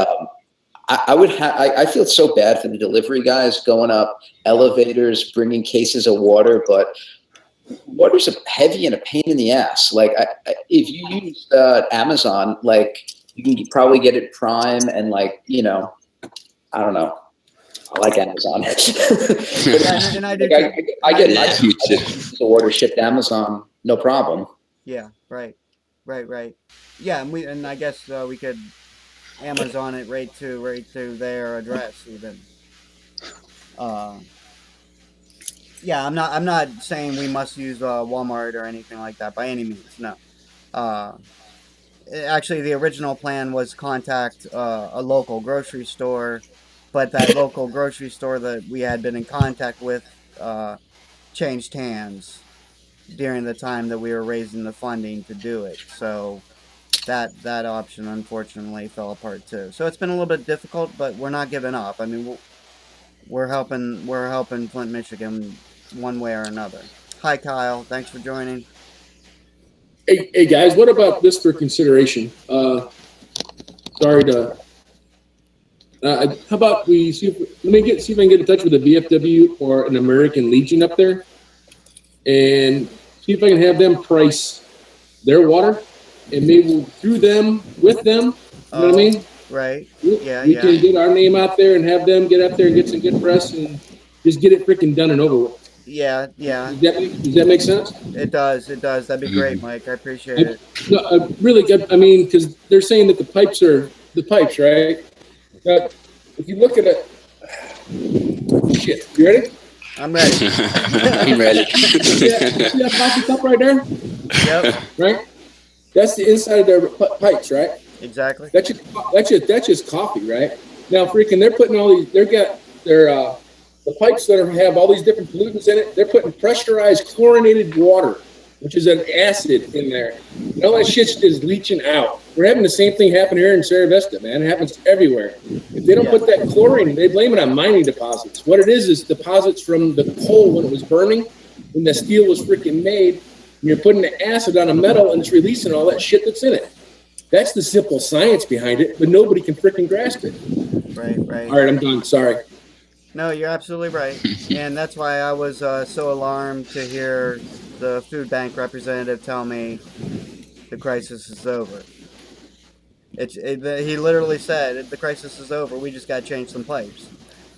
I feel so bad for the delivery guys going up elevators, bringing cases of water, but water's heavy and a pain in the ass. Like if you use Amazon, like you can probably get it Prime and like, I don't know. I like Amazon. Yeah, and I do too. I get Me too. the order shipped to Amazon, no problem. Yeah, right. Yeah, and I guess we could Amazon it right to their address even. Yeah, I'm not saying we must use Walmart or anything like that by any means. No. Actually, the original plan was contact a local grocery store, but that local grocery store that we had been in contact with changed hands during the time that we were raising the funding to do it. So that option unfortunately fell apart too. So it's been a little bit difficult, but we're not giving up. I mean, we're helping Flint, Michigan, one way or another. Hi, Kyle. Thanks for joining. Hey guys, what about this for consideration? Sorry to. How about we see if I can get in touch with a VFW or an American Legion up there, and see if I can have them price their water, and maybe through them with them. You know what I mean? Right. We can get our name out there and have them get up there and get some good press and just get it freaking done and over with. Yeah. Does that make sense? It does. That'd be great, Mike. I appreciate it. No, really good. I mean, because they're saying that the pipes, right? If you look at it, shit, you ready? I'm ready. I'm ready. See that coffee cup right there? Yep. Right? That's the inside of their pipes, right? Exactly. That's just coffee, right? Now, freaking, they're putting all these. They've got their the pipes that have all these different pollutants in it. They're putting pressurized chlorinated water, which is an acid in there. And all that shit's just leaching out. We're having the same thing happen here in Sierra Vista, man. It happens everywhere. If they don't put that chlorine, they blame it on mining deposits. What it is deposits from the coal when it was burning, when the steel was freaking made. And you're putting the acid on a metal and it's releasing all that shit that's in it. That's the simple science behind it, but nobody can freaking grasp it. Right. All right, I'm done. Sorry. No, you're absolutely right. And that's why I was so alarmed to hear the food bank representative tell me the crisis is over. He literally said, the crisis is over. We just got to change some pipes.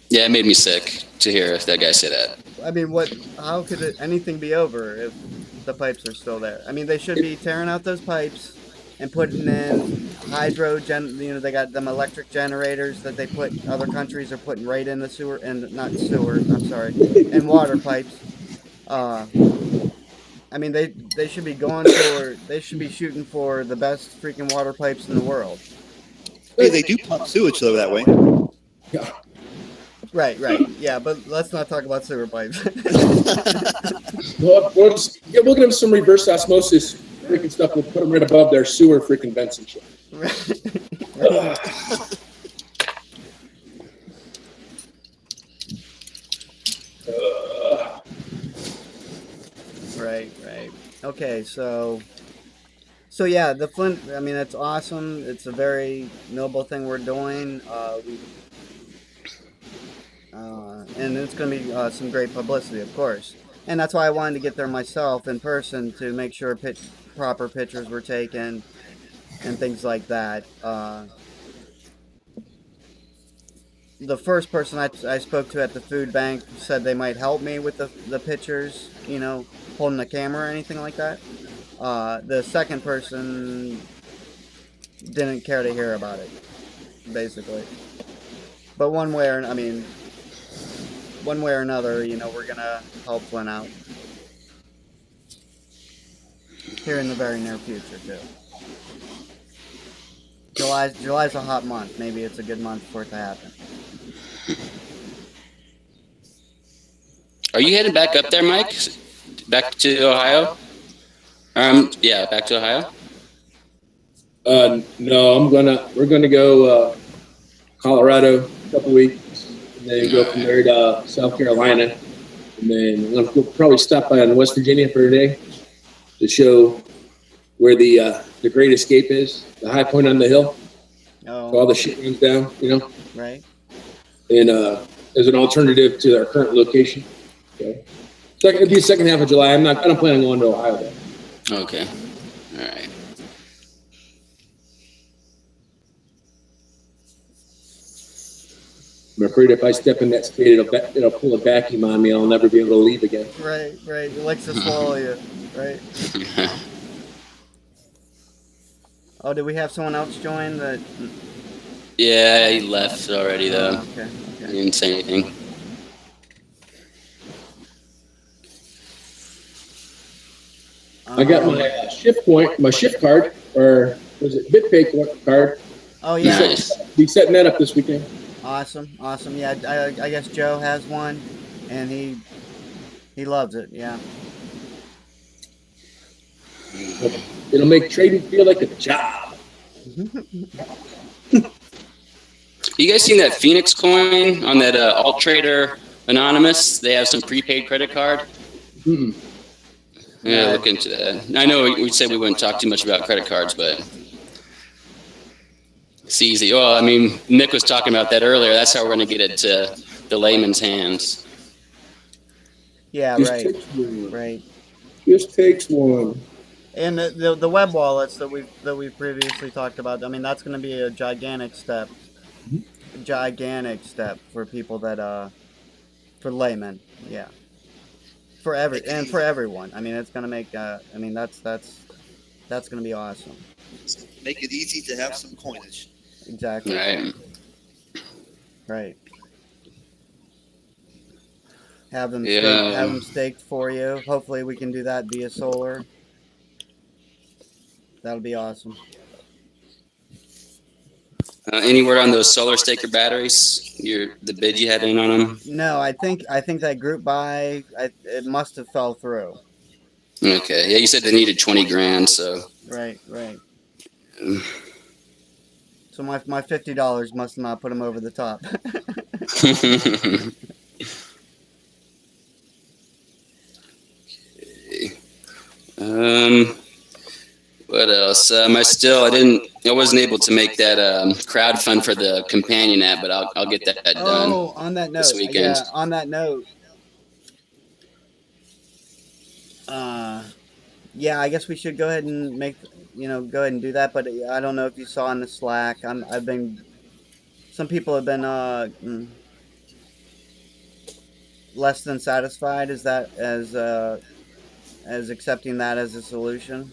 Yeah, it made me sick to hear that guy say that. I mean, how could anything be over if the pipes are still there? I mean, they should be tearing out those pipes and putting in they got them electric generators that other countries are putting right in the sewer, and not sewer, I'm sorry, and water pipes. I mean, they should be shooting for the best freaking water pipes in the world. Hey, they do pump sewage though that way. Yeah. Right. Yeah, but let's not talk about sewer pipes. We'll get them some reverse osmosis freaking stuff. We'll put them right above their sewer freaking vents and shit. Right. Okay, so yeah, the Flint. I mean, that's awesome. It's a very noble thing we're doing. and it's going to be some great publicity, of course. And that's why I wanted to get there myself in person to make sure proper pictures were taken and things like that. The first person I spoke to at the food bank said they might help me with the pictures, holding the camera or anything like that. The second person didn't care to hear about it, basically. But one way or another, we're gonna help Flynn out here in the very near future too. July's a hot month. Maybe it's a good month for it to happen. Are you headed back up there, Mike? Back to Ohio? Yeah, back to Ohio. No, we're gonna go Colorado a couple weeks, and then go from there to South Carolina, and then we'll probably stop by in West Virginia for a day to show where the Great Escape is, the high point on the hill. Oh, So all the shit runs down, right. And as an alternative to our current location. Okay. It'll be the second half of July. I don't plan on going to Ohio then. Okay. All right. I'm afraid if I step in that state, it'll pull a vacuum on me. I'll never be able to leave again. Right. It likes to swallow you, right? Oh, did we have someone else join that? Yeah, he left already though. Okay. He didn't say anything. I got my shift card, or was it BitPay card? Oh yeah. Nice. Be setting that up this weekend. Awesome. Yeah, I guess Joe has one, and he loves it. Yeah. It'll make trading feel like a job. You guys seen that Phoenix coin on that Alt Trader Anonymous? They have some prepaid credit card. Mm-mm. Yeah, look into that. I know we said we wouldn't talk too much about credit cards, but it's easy. Well, I mean, Nick was talking about that earlier. That's how we're going to get it to the layman's hands. Yeah. Just Right. takes one. Right. Just takes one. And the web wallets that we've previously talked about. I mean, that's going to be a gigantic step. Gigantic step for people that for laymen. Yeah. For everyone. I mean, it's going to make. I mean, that's going to be awesome. Make it easy to have some coinage. Exactly. Right. Have them staked for you. Hopefully we can do that via solar. That'll be awesome. Any word on those solar staker batteries? The bid you had in on them? No, I think that group buy it must have fell through. Okay. Yeah, you said they needed 20 grand, so. Right. So my $50 must not put them over the top. What else? I wasn't able to make that crowdfund for the companion app, but I'll get that done. Oh, on that note, this weekend. Yeah, on that note. Yeah, I guess we should go ahead and go ahead and do that. But I don't know if you saw in the Slack. Some people have been less than satisfied as accepting that as a solution.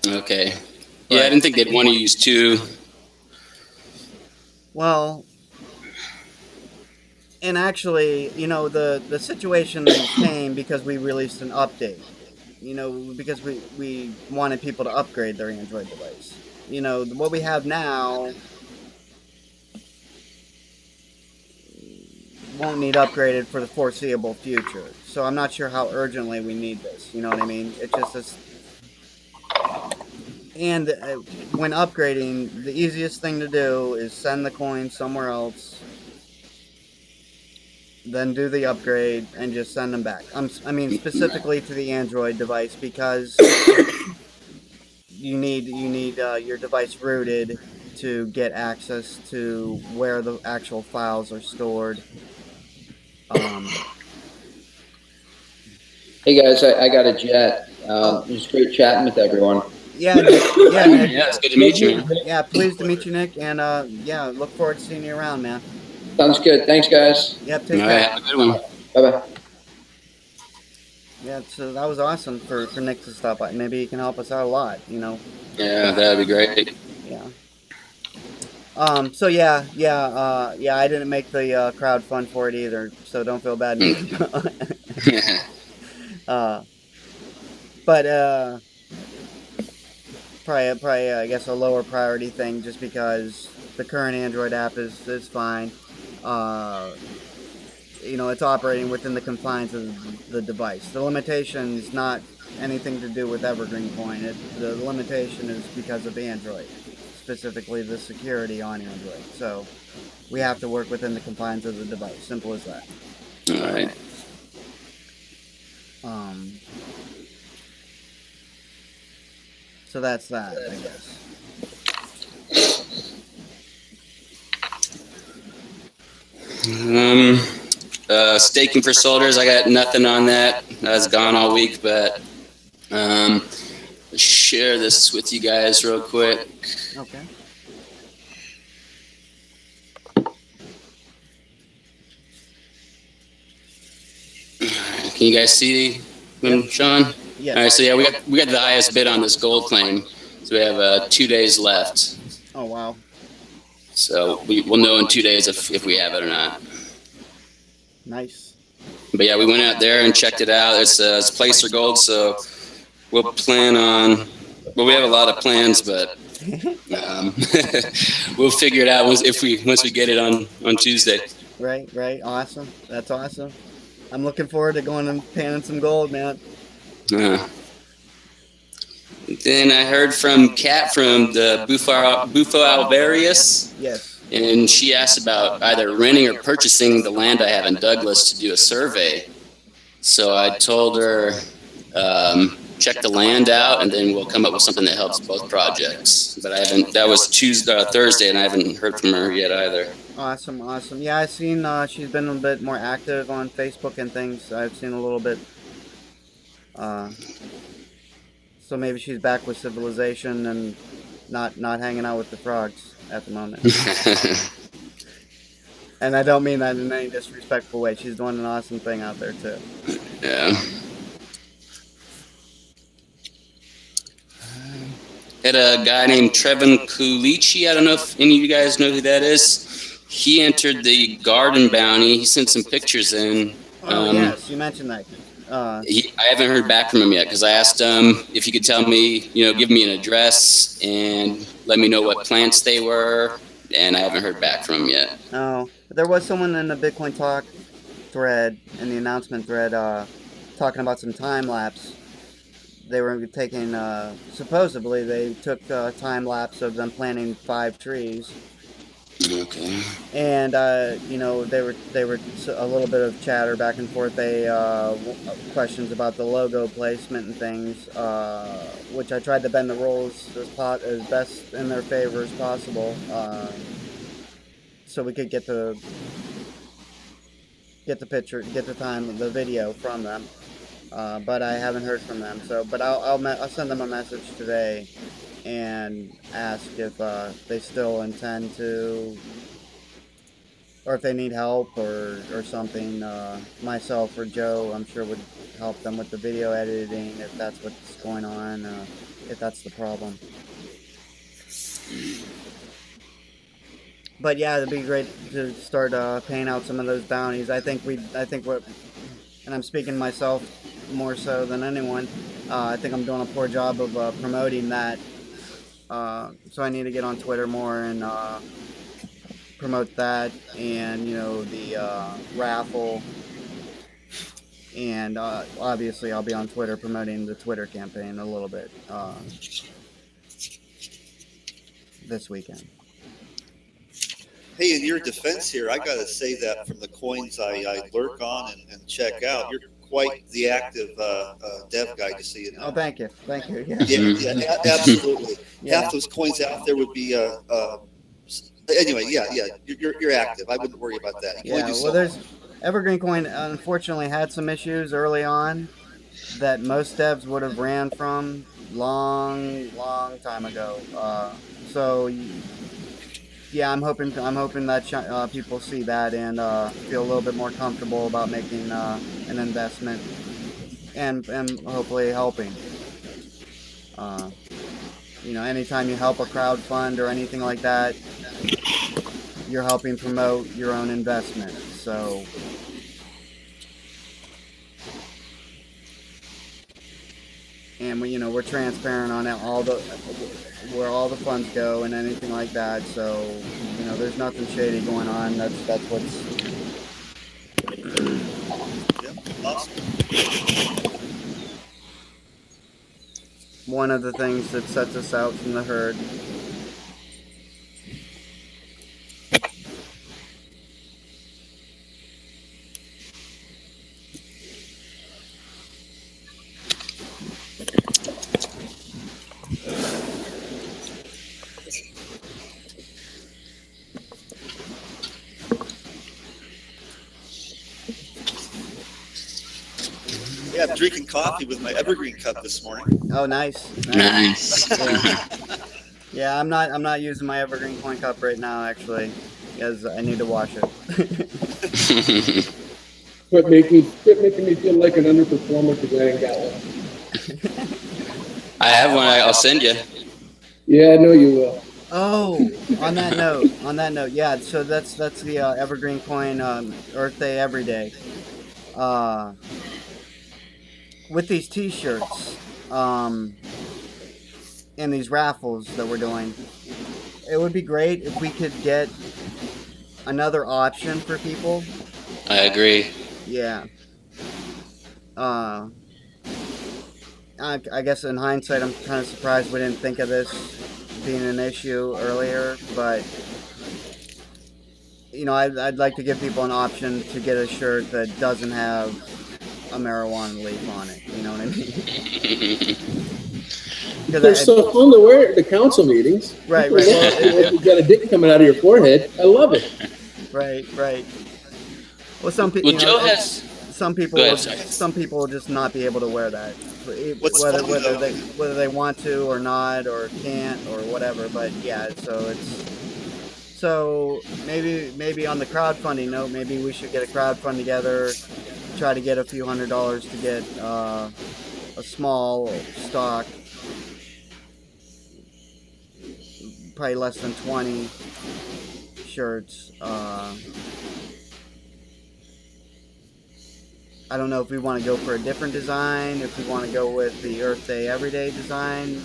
Okay. Yeah, I didn't think they'd want to use two. Well, and actually, the situation came because we released an update. Because we wanted people to upgrade their Android device. What we have now won't need upgraded for the foreseeable future. So I'm not sure how urgently we need this. You know what I mean? It's just this. And when upgrading, the easiest thing to do is send the coin somewhere else, then do the upgrade and just send them back. I mean specifically to the Android device, because you need your device rooted to get access to where the actual files are stored. Hey guys, I got a jet. It was great chatting with everyone. Yeah, Nick. Yeah, Nick. Yeah, it's good to meet you, man. Yeah, pleased to meet you, Nick. And yeah, look forward to seeing you around, man. Sounds good. Thanks, guys. Yep, All take right, care. have a good one. Bye bye. Yeah, so that was awesome for Nick to stop by. Maybe he can help us out a lot, you know. Yeah, that'd be great. Yeah. So yeah, I didn't make the crowd fund for it either, so don't feel bad. uh, but probably I guess a lower priority thing, just because the current Android app is fine. Uh, you know, it's operating within the confines of the device. The limitation is not anything to do with EverGreenCoin. The limitation is because of Android, specifically the security on Android. So we have to work within the confines of the device. Simple as that. All right. So that's that, I guess. Staking for soldiers, I got nothing on that. I was gone all week, but share this with you guys real quick. Okay. Can you guys see them, Sean? Yes. All right, so yeah, we got the highest bid on this gold claim, so we have 2 days left. Oh wow. So we'll know in 2 days if we have it or not. Nice. But yeah, we went out there and checked it out. It's placer gold, so we'll plan on. Well, we have a lot of plans, but we'll figure it out once we get it on Tuesday. Right. Awesome. That's awesome. I'm looking forward to going and panning some gold, man. Then I heard from Kat from the Bufo Alvarius. Yes. And she asked about either renting or purchasing the land I have in Douglas to do a survey. So I told her, check the land out, and then we'll come up with something that helps both projects. But I haven't. That was Thursday, and I haven't heard from her yet either. Awesome. Yeah, I've seen she's been a bit more active on Facebook and things. I've seen a little bit. So maybe she's back with civilization and not hanging out with the frogs at the moment. And I don't mean that in any disrespectful way. She's doing an awesome thing out there too. Yeah. Had a guy named Trevin Kulichi. I don't know if any of you guys know who that is. He entered the garden bounty. He sent some pictures in. Oh yes, you mentioned that. I haven't heard back from him yet, because I asked him if he could tell me, give me an address and let me know what plants they were, and I haven't heard back from him yet. Oh, there was someone in the Bitcoin Talk thread, in the announcement thread, talking about some time lapse. They were taking, supposedly they took a time lapse of them planting 5 trees. Okay. And they were a little bit of chatter back and forth. They questions about the logo placement and things, which I tried to bend the rules as best in their favor as possible, so we could get the picture, get the video from them. But I haven't heard from them. So, but I'll send them a message today and ask if they still intend to, or if they need help or something. Myself or Joe, I'm sure, would help them with the video editing if that's what's going on, if that's the problem. But yeah, it'd be great to start paying out some of those bounties. I think what, and I'm speaking myself more so than anyone, I think I'm doing a poor job of promoting that. So I need to get on Twitter more and promote that, and the raffle, and obviously I'll be on Twitter promoting the Twitter campaign a little bit this weekend. Hey, in your defense here, I got to say that from the coins I lurk on and check out, you're quite the active dev guy to see it. Oh, thank you. Yeah, yeah, absolutely. Yeah. Half those coins out there would be anyway. Yeah, you're active. I wouldn't worry about that. Yeah, well, EverGreenCoin unfortunately had some issues early on that most devs would have ran from long time ago. So yeah, I'm hoping that people see that and feel a little bit more comfortable about making an investment and hopefully helping. Uh, anytime you help a crowd fund or anything like that, you're helping promote your own investment. So and we're transparent on all the where all the funds go and anything like that. So there's nothing shady going on. That's what's Yeah, awesome. one of the things that sets us out from the herd. Yeah, I'm drinking coffee with my Evergreen cup this morning. Oh, nice. Nice. Yeah, I'm not using my EverGreenCoin cup right now actually, because I need to wash it. Quit making me feel like an underperformer because I ain't got one. I have one. I'll send you. Yeah, I know you will. Oh, on that note, yeah. So that's the EverGreenCoin Earth Day Everyday. With these T-shirts, and these raffles that we're doing, it would be great if we could get another option for people. I agree. Yeah. I guess in hindsight, I'm kind of surprised we didn't think of this being an issue earlier, but I'd like to give people an option to get a shirt that doesn't have a marijuana leaf on it. You know what I mean? They're so fun to wear at the council meetings. Right. If you got a dick coming out of your forehead, I love it. Right. Well, some people. Well, Joe has. Some people. Go ahead, sorry. Some people will just not be able to wear that, What's whether funny, though- whether they want to or not or can't or whatever. But yeah, so maybe on the crowdfunding note, maybe we should get a crowdfund together, try to get a few $100s to get a small stock, probably less than 20 shirts. I don't know if we want to go for a different design, if we want to go with the Earth Day Everyday design.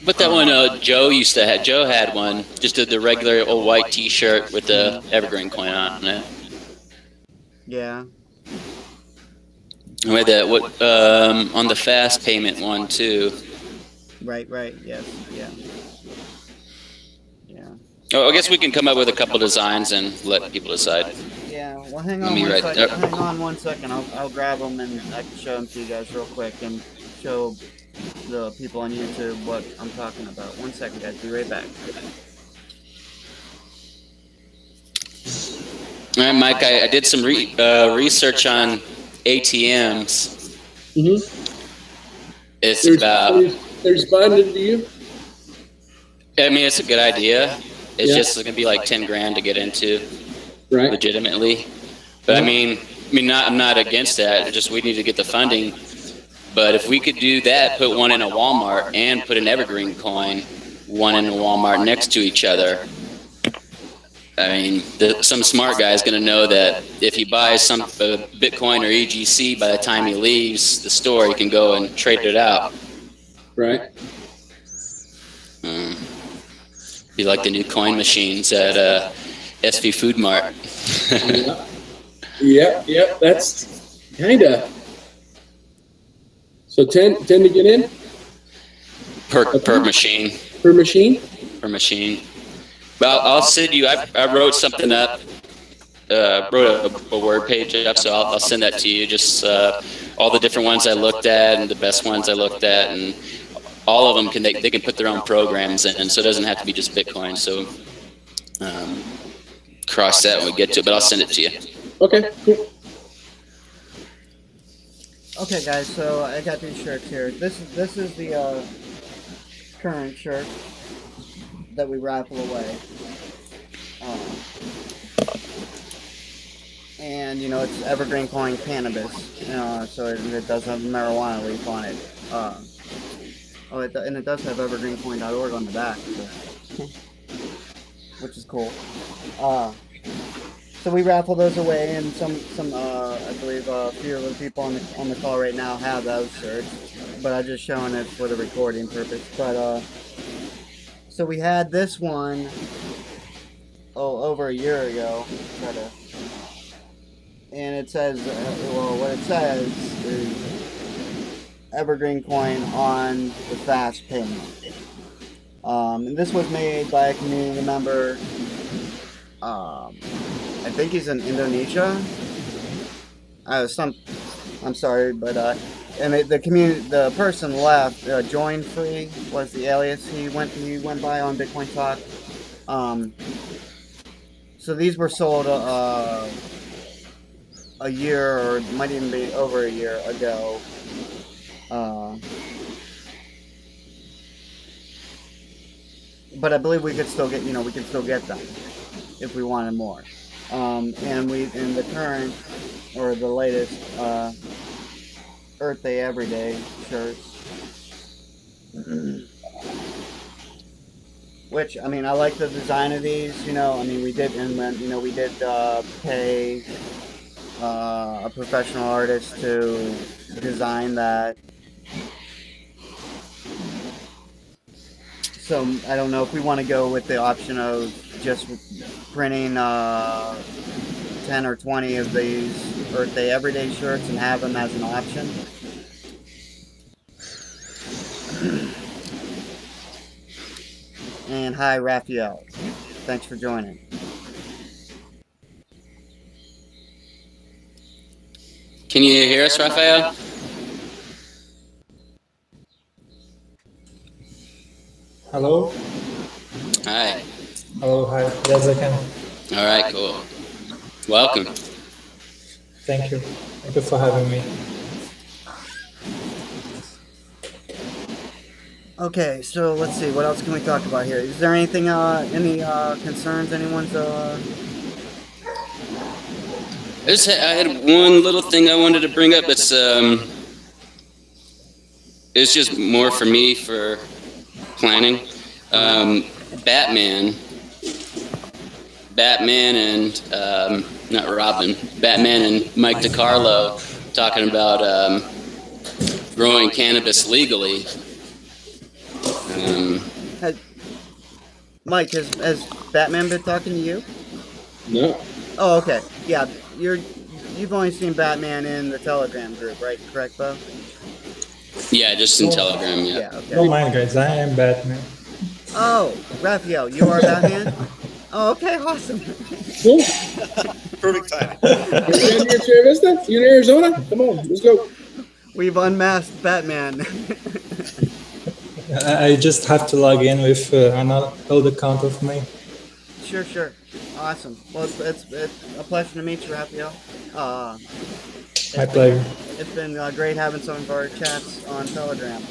But that one Joe used to have. Joe had one. Just did the regular old white T-shirt with the EverGreenCoin on it. Yeah. And we had that on the fast payment one too. Right. Yes. Yeah. Oh, I guess we can come up with a couple designs and let people decide. Yeah. Well, hang on Let me one write second. that. Hang on one second. I'll grab them and I can show them to you guys real quick and show the people on YouTube what I'm talking about. 1 second, guys. Be right back. All right, Mike. I did some research on ATMs. Mm-hmm. It's They're responding to you. I mean, it's a good idea. It's Yeah. just going to be like 10 grand to get into, Right. legitimately. But I mean, I'm not against that. Just we need to get the funding. But if we could do that, put one in a Walmart and put an EverGreenCoin, one in a Walmart next to each other. I mean, some smart guy is going to know that if he buys some Bitcoin or EGC, by the time he leaves the store, he can go and trade it out. Right. Be like the new coin machines at SV Food Mart. Yep. That's kind of. So 10 to get in per machine. per machine. Per machine. But I'll send you. I wrote something up. Wrote a word page up, so I'll send that to you. Just all the different ones I looked at and the best ones I looked at, and all of them they can put their own programs in, and so it doesn't have to be just Bitcoin. So cross that when we get to it, but I'll send it to you. Okay, cool. Okay, guys. So I got these shirts here. This is the current shirt that we raffle away. And you know it's EverGreenCoin cannabis. So it does have marijuana leaf on it. And it does have evergreencoin.org on the back, so, which is cool. So we raffle those away, and some I believe a few of the people on the call right now have those shirts, but I'm just showing it for the recording purpose. But so we had this one over a year ago. And it says, what it says is Evergreen Coin on the fast payment. And this was made by a community member. I think he's in Indonesia. I'm sorry, but and the person left. Join Free was the alias he went by on Bitcoin Talk. So these were sold a year, or it might even be over a year ago. But I believe we could still get them if we wanted more. And in the current or the latest Earth Day Everyday shirts, which I mean I like the design of these. I mean we did pay a professional artist to design that. So I don't know if we want to go with the option of just printing 10 or 20 of these Earth Day Everyday shirts and have them as an option. And hi, Raphael. Thanks for joining. Can you hear us, Raphael? Hello? Hi. Hello, hi. Yes, I can. All right, cool. Welcome. Thank you. Thank you for having me. Okay, so let's see. What else can we talk about here? Is there anything, any concerns anyone's... I had one little thing I wanted to bring up. It's just more for me for planning. Batman and not Robin. Batman and Mike DiCarlo talking about growing cannabis legally. Mike, has Batman been talking to you? No. Oh, okay. Yeah, you've only seen Batman in the Telegram group, right? Correct, Bo? Yeah, just in Telegram. Yeah. Okay. Don't mind, guys. I am Batman. Oh, Raphael, you are Batman? Oh, okay, awesome. Cool. Perfect timing. You're in your Sierra Vista? You in Arizona? Come on, let's go. We've unmasked Batman. I just have to log in with an old account of me. Sure. Awesome. Well, it's a pleasure to meet you, Raphael. My pleasure. It's been great having some of our chats on Telegram.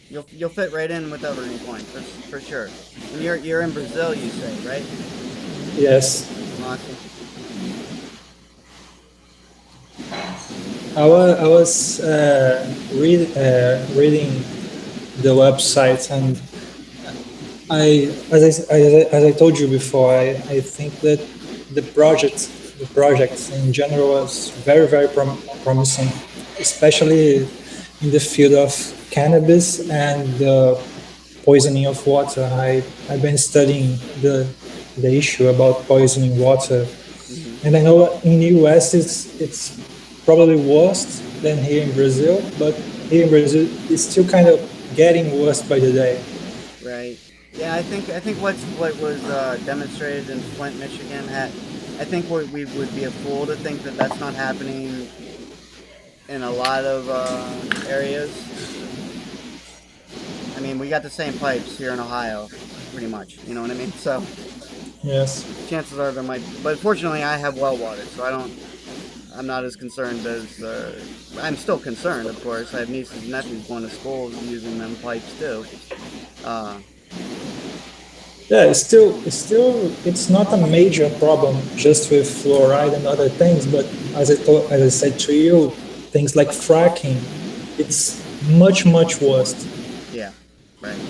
You'll fit right in with EverGreenCoin for sure. And you're in Brazil, you say, right? Yes. Awesome. I was reading the website, and as I told you before, I think that the project in general was very, very promising, especially in the field of cannabis and the poisoning of water. I've been studying the issue about poisoning water, and I know in the US it's probably worse than here in Brazil, but here in Brazil it's still kind of getting worse by the day. Right. Yeah, I think what was demonstrated in Flint, Michigan I think we would be a fool to think that that's not happening in a lot of areas. I mean, we got the same pipes here in Ohio, pretty much. You know what I mean? So, Yes. chances are there might. But fortunately, I have well water, so I don't. I'm not as concerned as. I'm still concerned, of course. I have nieces and nephews going to school using them pipes too. Uh, Yeah, it's not a major problem just with fluoride and other things, but as I said to you, things like fracking, it's much worse. yeah, right.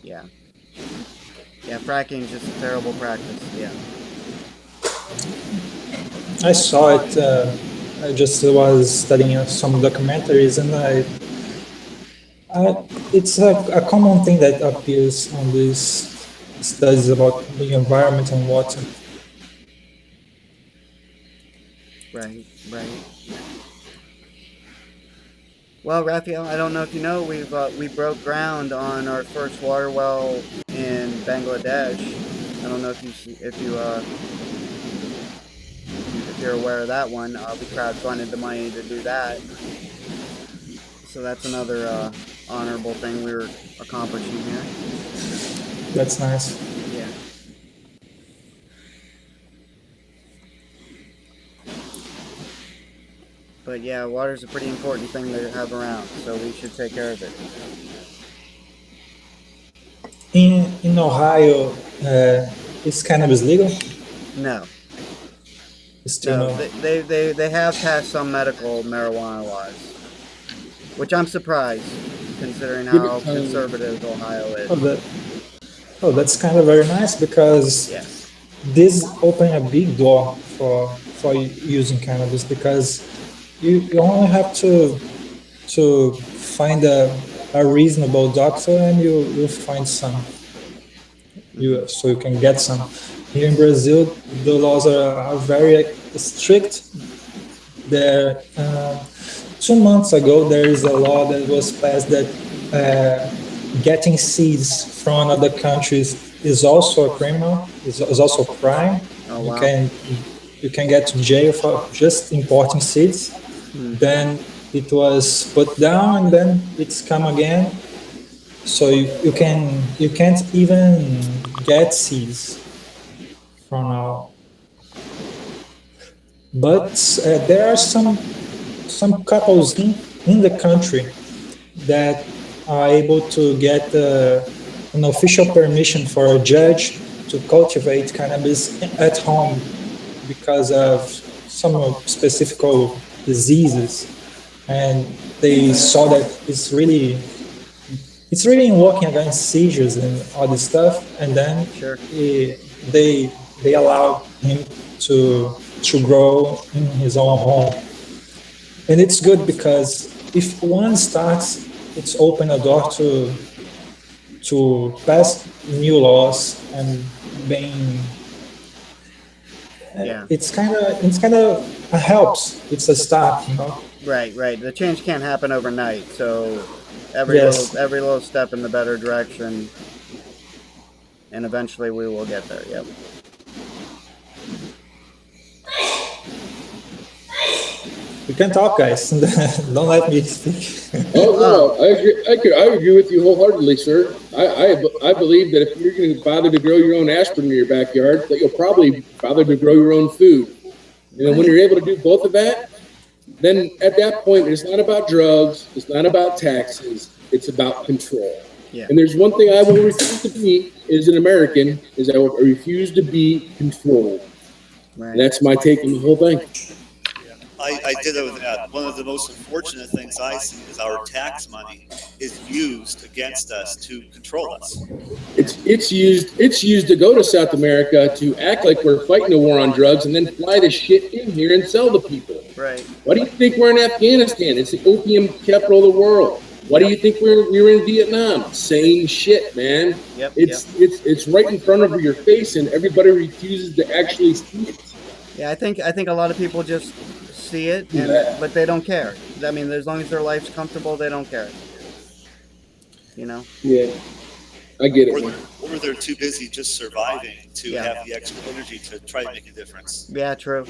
Yeah, yeah. Fracking is just a terrible practice. Yeah. I saw it. I just was studying some documentaries, and it's a common thing that appears on these studies about the environment and water. Right. Right. Well, Raphael, I don't know if you know, we broke ground on our first water well in Bangladesh. I don't know if you're aware of that one. We crowdfunded the money to do that, so that's another honorable thing we were accomplishing here. That's nice. Yeah. But yeah, water's a pretty important thing to have around, so we should take care of it. In Ohio, is cannabis legal? No, Still no, no. they have passed some medical marijuana laws, which I'm surprised considering Give it how time. conservative Ohio is. That's kind of very nice because Yeah. this opened a big door for using cannabis because you only have to find a reasonable doctor and you find some so you can get some. Here in Brazil, the laws are very strict. There, 2 months ago, there is a law that was passed that getting seeds from other countries is also a criminal. Is also a crime. Oh You wow. can you can get to jail for just importing seeds. Hmm. Then it was put down, and then it's come again. So you can't even get seeds from now. But there are some couples in the country that are able to get an official permission for a judge to cultivate cannabis at home because of some specific diseases, and they saw that it's really working against seizures and all this stuff, and then Sure. they allow him to grow in his own home. And it's good because if one starts, it's open a door to pass new laws and being. Yeah. It's kind of helps. It's a start, you know. Right, right. The change can't happen overnight, so Yes. every little step in the better direction, and eventually we will get there. Yep. You can talk, guys. Don't let me speak. Oh no, I agree with you wholeheartedly, sir. I believe that if you're going to bother to grow your own aspirin in your backyard, that you'll probably bother to grow your own food. And then when you're able to do both of that, then at that point, it's not about drugs, it's not about taxes, it's about control. Yeah. And there's one thing I will refuse to be as an American, is I will refuse to be controlled. Right. And that's my take on the whole thing. I ditto that. One of the most unfortunate things I see is our tax money is used against us to control us. It's used to go to South America to act like we're fighting a war on drugs and then fly the shit in here and sell to people. Right. Why do you think we're in Afghanistan? It's the opium capital of the world. Why do you think we're in Vietnam? Same shit, man. Yep. It's right in front of your face, and everybody refuses to actually see it. Yeah, I think a lot of people just see it, but they don't care. I mean, as long as their life's comfortable, they don't care. You know. Yeah, I get it. Or they're too busy just surviving to have the extra energy to try to make a difference. Yeah, true.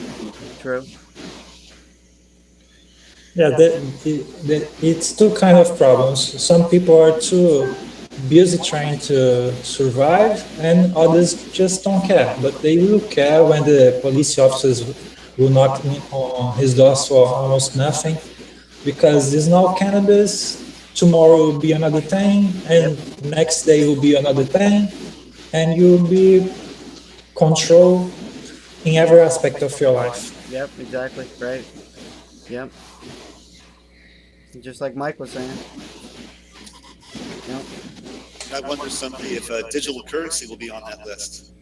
Yeah, it's two kind of problems. Some people are busy trying to survive, and others just don't care. But they will care when the police officers will knock on his doors for almost nothing, because it's now cannabis. Tomorrow will be another thing, and next day will be another thing, and you'll be controlled in every aspect of your life. Yep, exactly. Right. Yep. Just like Mike was saying. Yep. I wonder someday if digital currency will be on that list.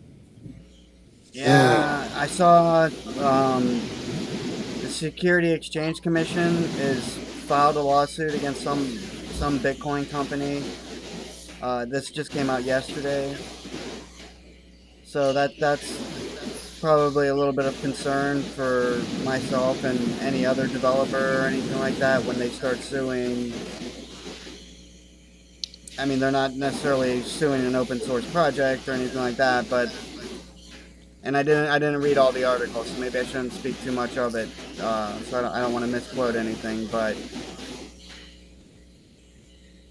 Yeah, I saw the Security Exchange Commission is filed a lawsuit against some Bitcoin company. This just came out yesterday, so that's probably a little bit of concern for myself and any other developer or anything like that when they start suing. I mean, they're not necessarily suing an open source project or anything like that, but and I didn't read all the articles, so maybe I shouldn't speak too much of it. So I don't want to misquote anything, but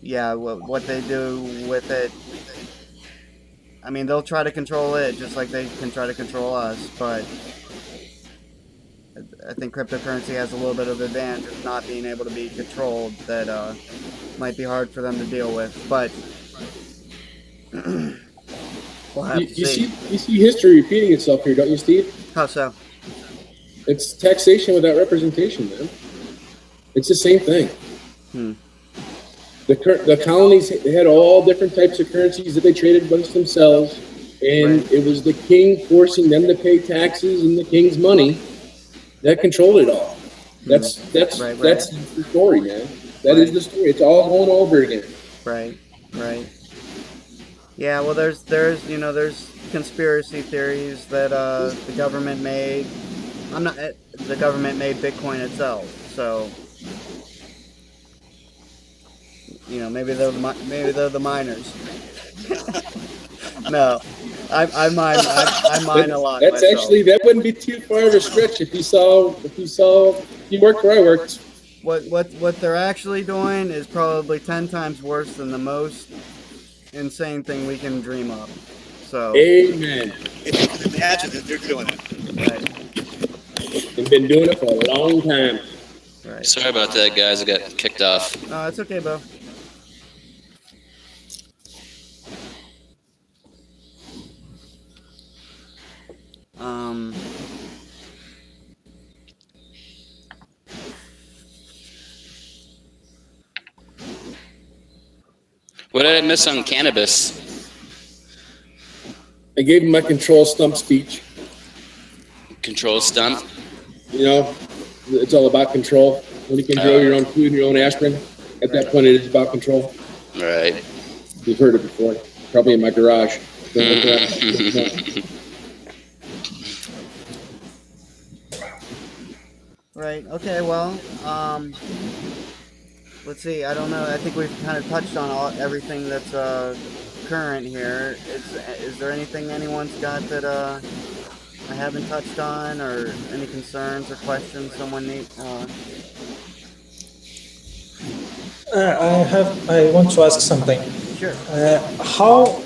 yeah, what they do with it. I mean, they'll try to control it just like they can try to control us, but I think cryptocurrency has a little bit of advantage of not being able to be controlled that might be hard for them to deal with, but we'll have to see. You see history repeating itself here, don't you, Steve? How so? It's taxation without representation, man. It's the same thing. The colonies had all different types of currencies that they traded amongst themselves, and it was the king forcing them to pay taxes and the king's money that controlled it all. That's the story, man. That is the story. It's all going over again. Right. Yeah, well, there's conspiracy theories that the government made. The government made Bitcoin itself, so maybe they're the miners. No, I mine a lot. That's myself. Actually, that wouldn't be too far of a stretch if you worked where I worked. What they're actually doing is probably 10 times worse than the most insane thing we can dream of. So Amen. If you can imagine it, they're doing it. Right. They've been doing it for a long time. Right. Sorry about that, guys. I got kicked off. No, it's okay, Bo. What did I miss on cannabis? I gave him my control stump speech. Control stump? It's all about control. When you can grow your own food and your own aspirin, at that point it is about control. Right. You've heard it before. Probably in my garage. Right. Okay. Well, let's see. I don't know. I think we've kind of touched on everything that's current here. Is there anything anyone's got that I haven't touched on, or any concerns or questions someone needs? I want to ask something. Sure. How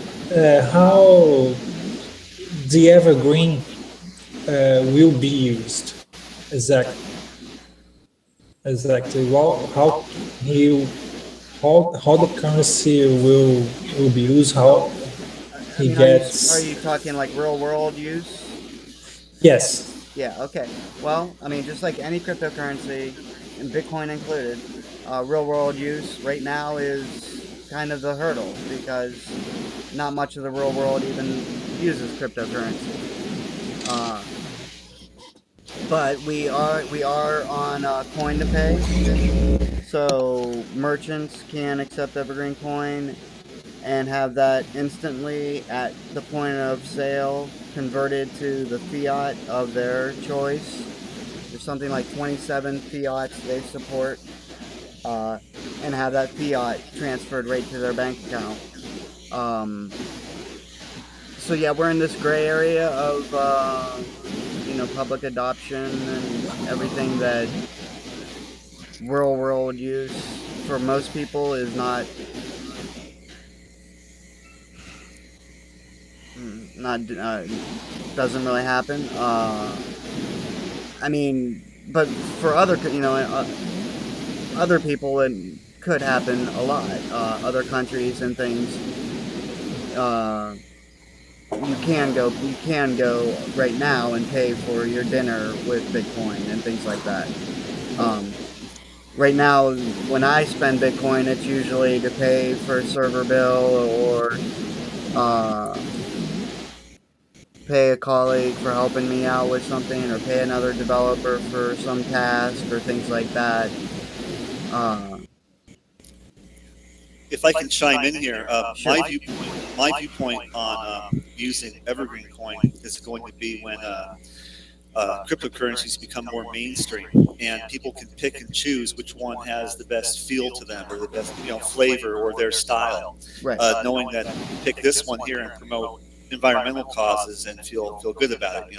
the evergreen will be used exactly? Well, how the currency will be used? How he gets? Are you talking like real world use? Yes. Yeah. Okay. Well, I mean, just like any cryptocurrency, and Bitcoin included, real world use right now is kind of the hurdle because not much of the real world even uses cryptocurrency. But we are on coin to pay, so merchants can accept EverGreenCoin and have that instantly at the point of sale converted to the fiat of their choice. There's something like 27 fiats they support, and have that fiat transferred right to their bank account. So yeah, we're in this gray area of public adoption and everything that real world use for most people is not not doesn't really happen. I mean, but for other other people it could happen a lot. Other countries and things. You can go right now and pay for your dinner with Bitcoin and things like that. Um, right now, when I spend Bitcoin, it's usually to pay for a server bill or uh, pay a colleague for helping me out with something, or pay another developer for some task or things like that. Uh, If I can chime in here, Sure. my viewpoint on using EverGreenCoin is going to be when cryptocurrencies become more mainstream and people can pick and choose which one has the best feel to them or the best flavor or their style. right. Knowing that pick this one here and promote environmental causes and feel good about it.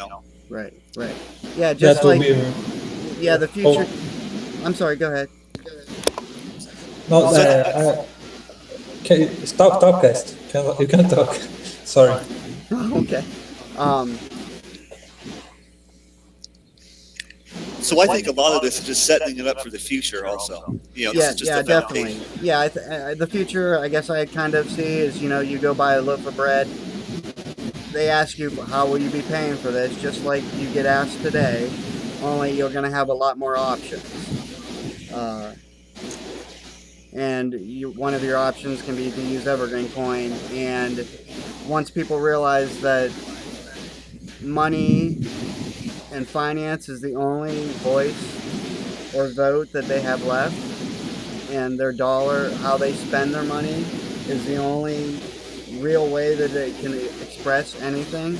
Right. Right. Yeah. Just That will like be. yeah, the future. I'm sorry. Go ahead. No, stop, guys. You can talk. Sorry. Okay. Um, So I think a lot of this is just setting it up for the future. Also, this yeah, is just yeah, a definitely. foundation. Yeah, the future, I guess I kind of see is, you go buy a loaf of bread. They ask you, how will you be paying for this? Just like you get asked today, only you're going to have a lot more options. And one of your options can be to use EverGreenCoin. And once people realize that money and finance is the only voice or vote that they have left, and their dollar, how they spend their money, is the only real way that they can express anything,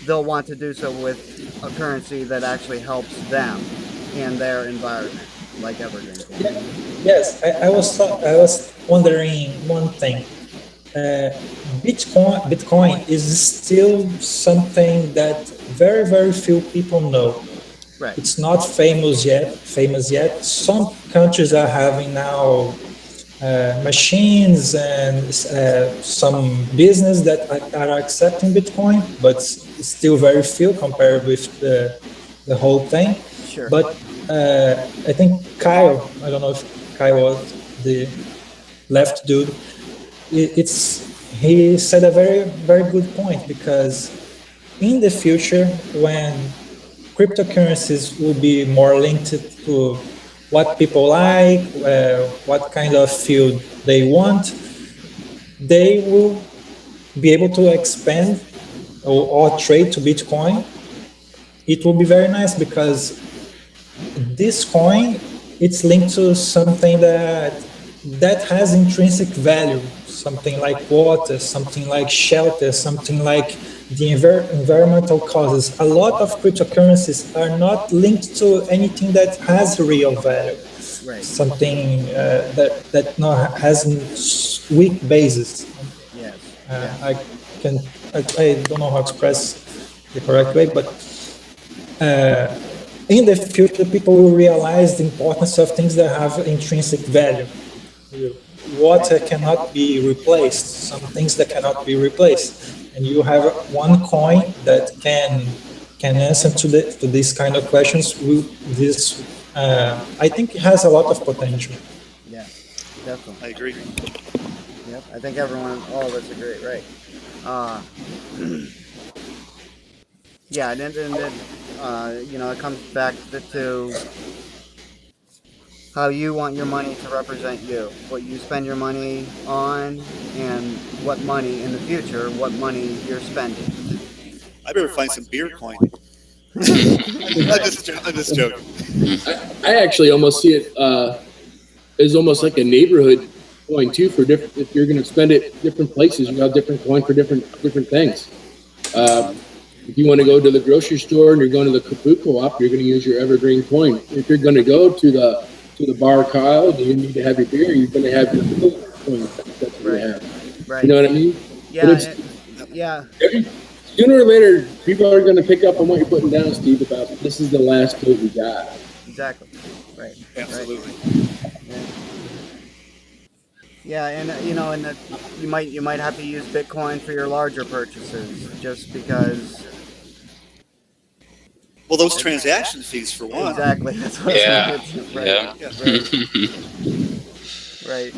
they'll want to do so with a currency that actually helps them and their environment, like Evergreen. Yes, I was wondering one thing. Bitcoin is still something that very few people know. Right. It's not famous yet. Some countries are having now machines and some business that are accepting Bitcoin, but still very few compared with the whole thing. Sure. But I think Kyle, I don't know if Kyle was the left dude, he said a very good point, because in the future, when cryptocurrencies will be more linked to what people like, what kind of field they want, they will be able to expand or trade to Bitcoin. It will be very nice, because this coin, it's linked to something that has intrinsic value, something like water, something like shelter, something like the environmental causes. A lot of cryptocurrencies are not linked to anything that has real value. Right. Something that not has weak basis. Yes. I don't know how to express the correct way, but in the future, people will realize the importance of things that have intrinsic value. Water cannot be replaced. Some things that cannot be replaced, and you have one coin that can answer to these kind of questions. With this, I think it has a lot of potential. Yeah, definitely. I agree. Yep. I think all of us agree. Right. Yeah, and then it comes back to how you want your money to represent you, what you spend your money on, and what money in the future, what money you're spending. I better find some beer coin. I'm just joking. I actually almost see it as almost like a neighborhood coin too, for different. If you're going to spend it different places, you have different coin for different things. If you want to go to the grocery store and you're going to the Kapoo Co-op, you're going to use your EverGreenCoin. If you're going to go to the bar, Kyle, do you need to have your beer? You're going to have your coin. That's what you have. Right. You know what I mean? Yeah. Yeah. Sooner or later, people are going to pick up on what you're putting down, Steve, about this is the last code we got. Exactly. Right. Absolutely. Right. Yeah. Yeah, and and that you might have to use Bitcoin for your larger purchases, just because. Well, those transaction fees for one. Exactly. That's what Yeah. I was gonna get to. Yeah. Right.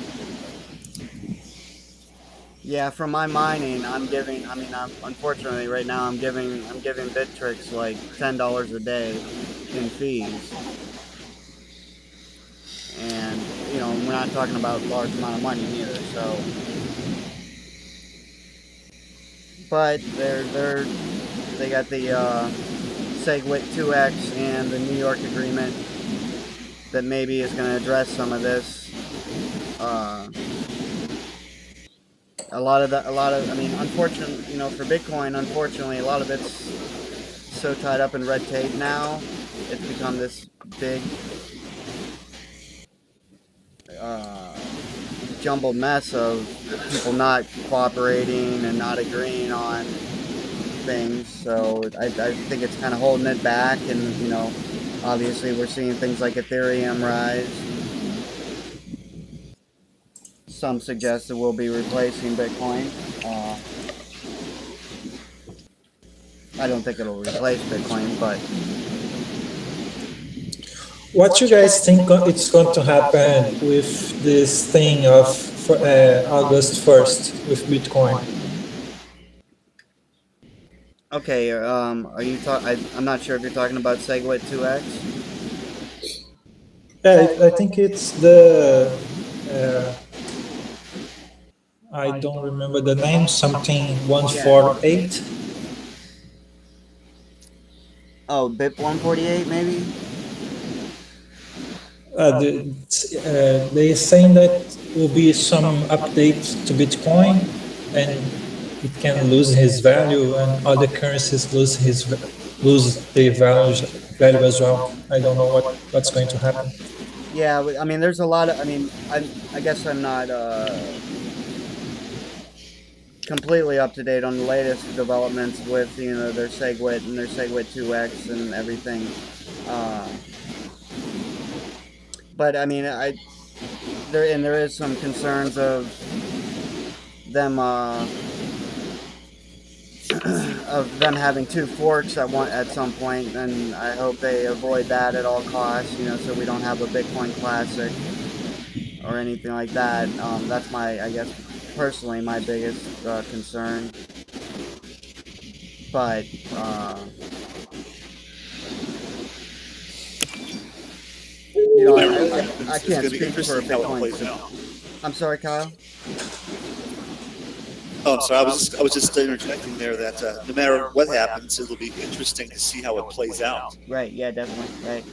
Yeah, from my mining, I'm giving. I mean, unfortunately right now I'm giving Bittrex like $10 a day in fees, and we're not talking about large amount of money either. So, but they got the SegWit 2X and the New York agreement that maybe is going to address some of this. A lot of, I mean, unfortunately, for Bitcoin, unfortunately, a lot of it's so tied up in red tape now. It's become this big jumbled mess of people not cooperating and not agreeing on things. So I think it's kind of holding it back, and obviously we're seeing things like Ethereum rise. Some suggest it will be replacing Bitcoin. I don't think it'll replace Bitcoin, but What you guys think it's going to happen with this thing of August 1st with Bitcoin? okay. Are you I'm not sure if you're talking about SegWit 2X. Yeah, I think it's the. I don't remember the name. Something 148. Oh, BIP 148 maybe. They're saying that will be some updates to Bitcoin, and it can lose his value, and other currencies lose their value as well. I don't know what's going to happen. Yeah, I mean, there's a lot of. I mean, I guess I'm not completely up to date on the latest developments with their SegWit and their SegWit 2X and everything. But I mean, there is some concerns of them having two forks at some point, and I hope they avoid that at all costs. So we don't have a Bitcoin Classic or anything like that. That's I guess, personally my biggest concern. But I can't speak for Bitcoin. I'm sorry, Kyle. Oh, I'm sorry. I was just interjecting there that no matter what happens, it'll be interesting to see how it plays out. Right. Yeah. Definitely. Right.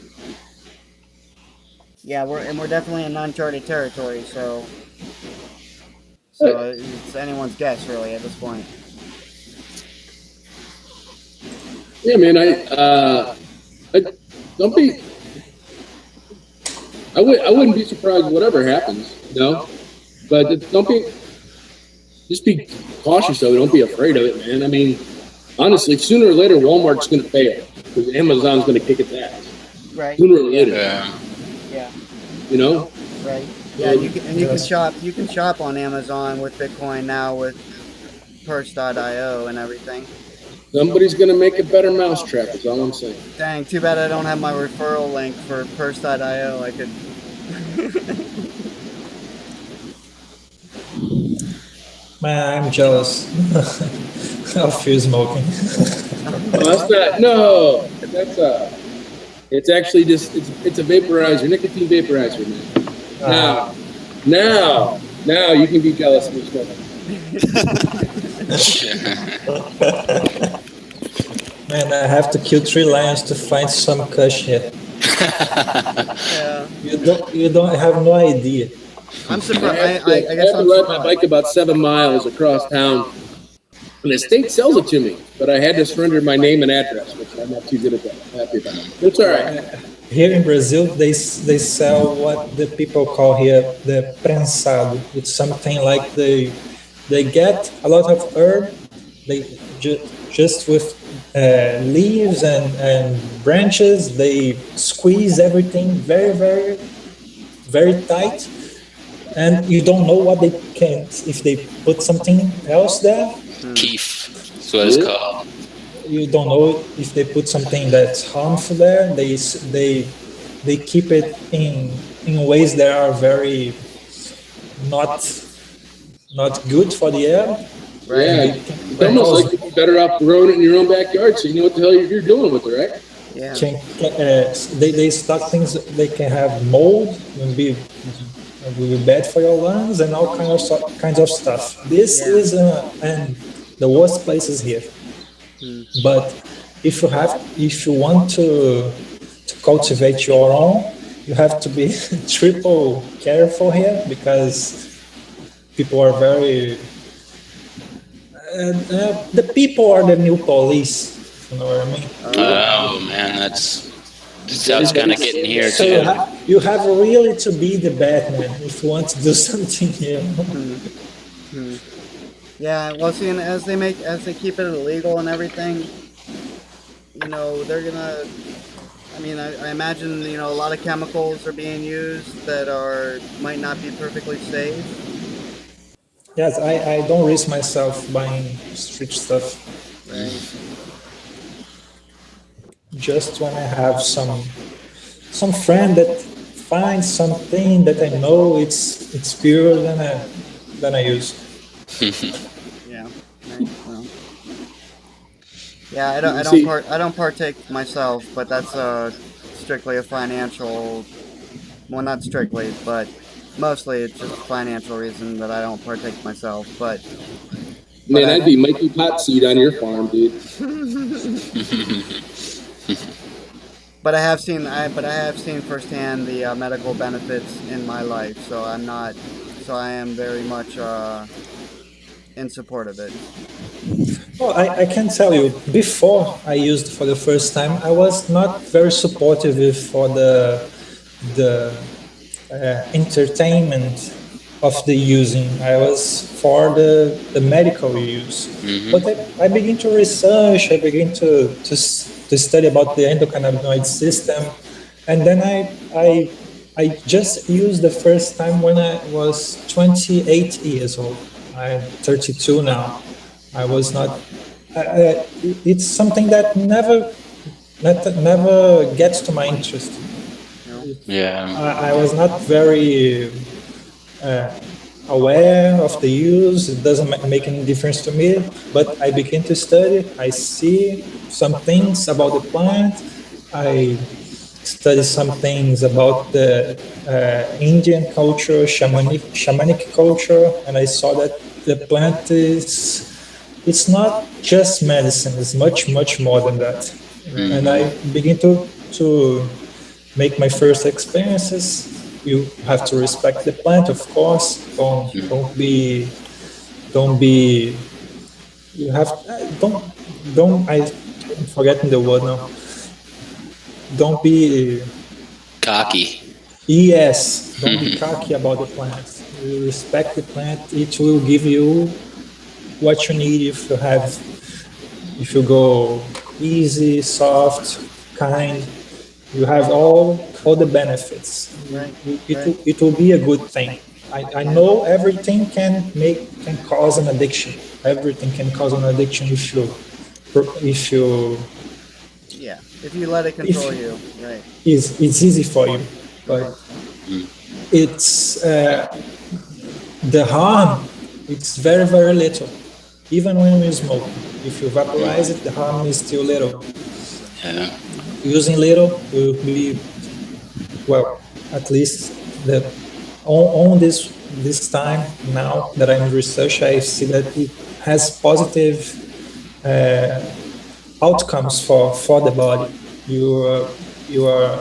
Yeah. We're definitely in uncharted territory. So it's anyone's guess really at this point. Yeah, man. I don't be. I wouldn't be surprised whatever happens, But don't be. Just be cautious though. Don't be afraid of it, man. I mean, honestly, sooner or later, Walmart's going to fail because Amazon's going to kick its ass. Right. Sooner or later. Yeah. Right. Yeah. You can shop on Amazon with Bitcoin now with Purse.io and everything. Somebody's going to make a better mousetrap. Is all I'm saying. Dang, too bad I don't have my referral link for Purse.io. I could. Man, I'm jealous of you smoking. That's not. No, that's It's actually just it's a vaporizer, nicotine vaporizer, man. Now you can be jealous of me smoking. Man, I have to kill 3 lions to find some kush here. Yeah. You don't have no idea. I'm surprised. I have to ride my bike about 7 miles across town, and the state sells it to me. But I had to surrender my name and address, which I'm not too good at that. Happy about it. It's all right. Here in Brazil, they sell what the people call here the prensado. It's something like they get a lot of herb, they just with leaves and branches, they squeeze everything very, very, very tight, and you don't know what they can, if they put something else there. Keef. That's what it's called. You don't know if they put something that's harmful there. They keep it in ways that are very not not good for the air. Right. Yeah, They it's can almost cause like you'd be better off growing it in your own backyard, so you know what the hell you're doing with it, right? Yeah. they stock things. They can have mold and will be bad for your lungs and all kinds of stuff. This Yeah. is and the worst place is here. But if you want to cultivate your own, you have to be triple careful here because people are very the people are the new police. You know what I mean? Oh man, that's how it's kind of getting here So too. you have really to be the Batman if you want to do something here. Yeah. Well, see, and as they keep it illegal and everything, they're gonna. I mean, I imagine a lot of chemicals are being used that might not be perfectly safe. Yes, I don't risk myself buying street stuff. Right. Just when I have some friend that finds something that I know it's pure, then I use. Yeah. Right. Well. Yeah. I don't. I don't See, part. I don't partake myself, but that's strictly a financial. Well, not strictly, but mostly it's just a financial reason that I don't partake myself. But man, I'd I. be Mikey Pot Seed on your farm, dude. But I have seen firsthand the medical benefits in my life, so I am very much in support of it. Well, I can tell you, before I used for the first time, I was not very supportive for the entertainment of the using. I was for the medical use. But I begin to research, I begin to study about the endocannabinoid system. And then I just used the first time when I was 28 years old. I'm 32 now. I was not. It's something that never gets to my interest. Yeah. I was not very aware of the use. It doesn't make any difference to me. But I begin to study. I see some things about the plant. I study some things about the Indian culture, shamanic culture, and I saw that the plant is it's not just medicine; it's much more than that. And I begin to make my first experiences. You have to respect the plant, of course. Don't be. You have don't. I'm forgetting the word now. Don't be. Cocky. Yes, don't be cocky about the plant. You respect the plant. It will give you what you need if you go easy, soft, kind. You have all the benefits. Right. It will be a good thing. I know everything can cause an addiction. Everything can cause an addiction if you Yeah. If you let it control you, right. it's easy for you, but it's the harm. It's very little. Even when you smoke, if you vaporize it, the harm is still little. Yeah. Using little will be well, at least the on this time now that I'm in research, I see that it has positive outcomes for the body. You are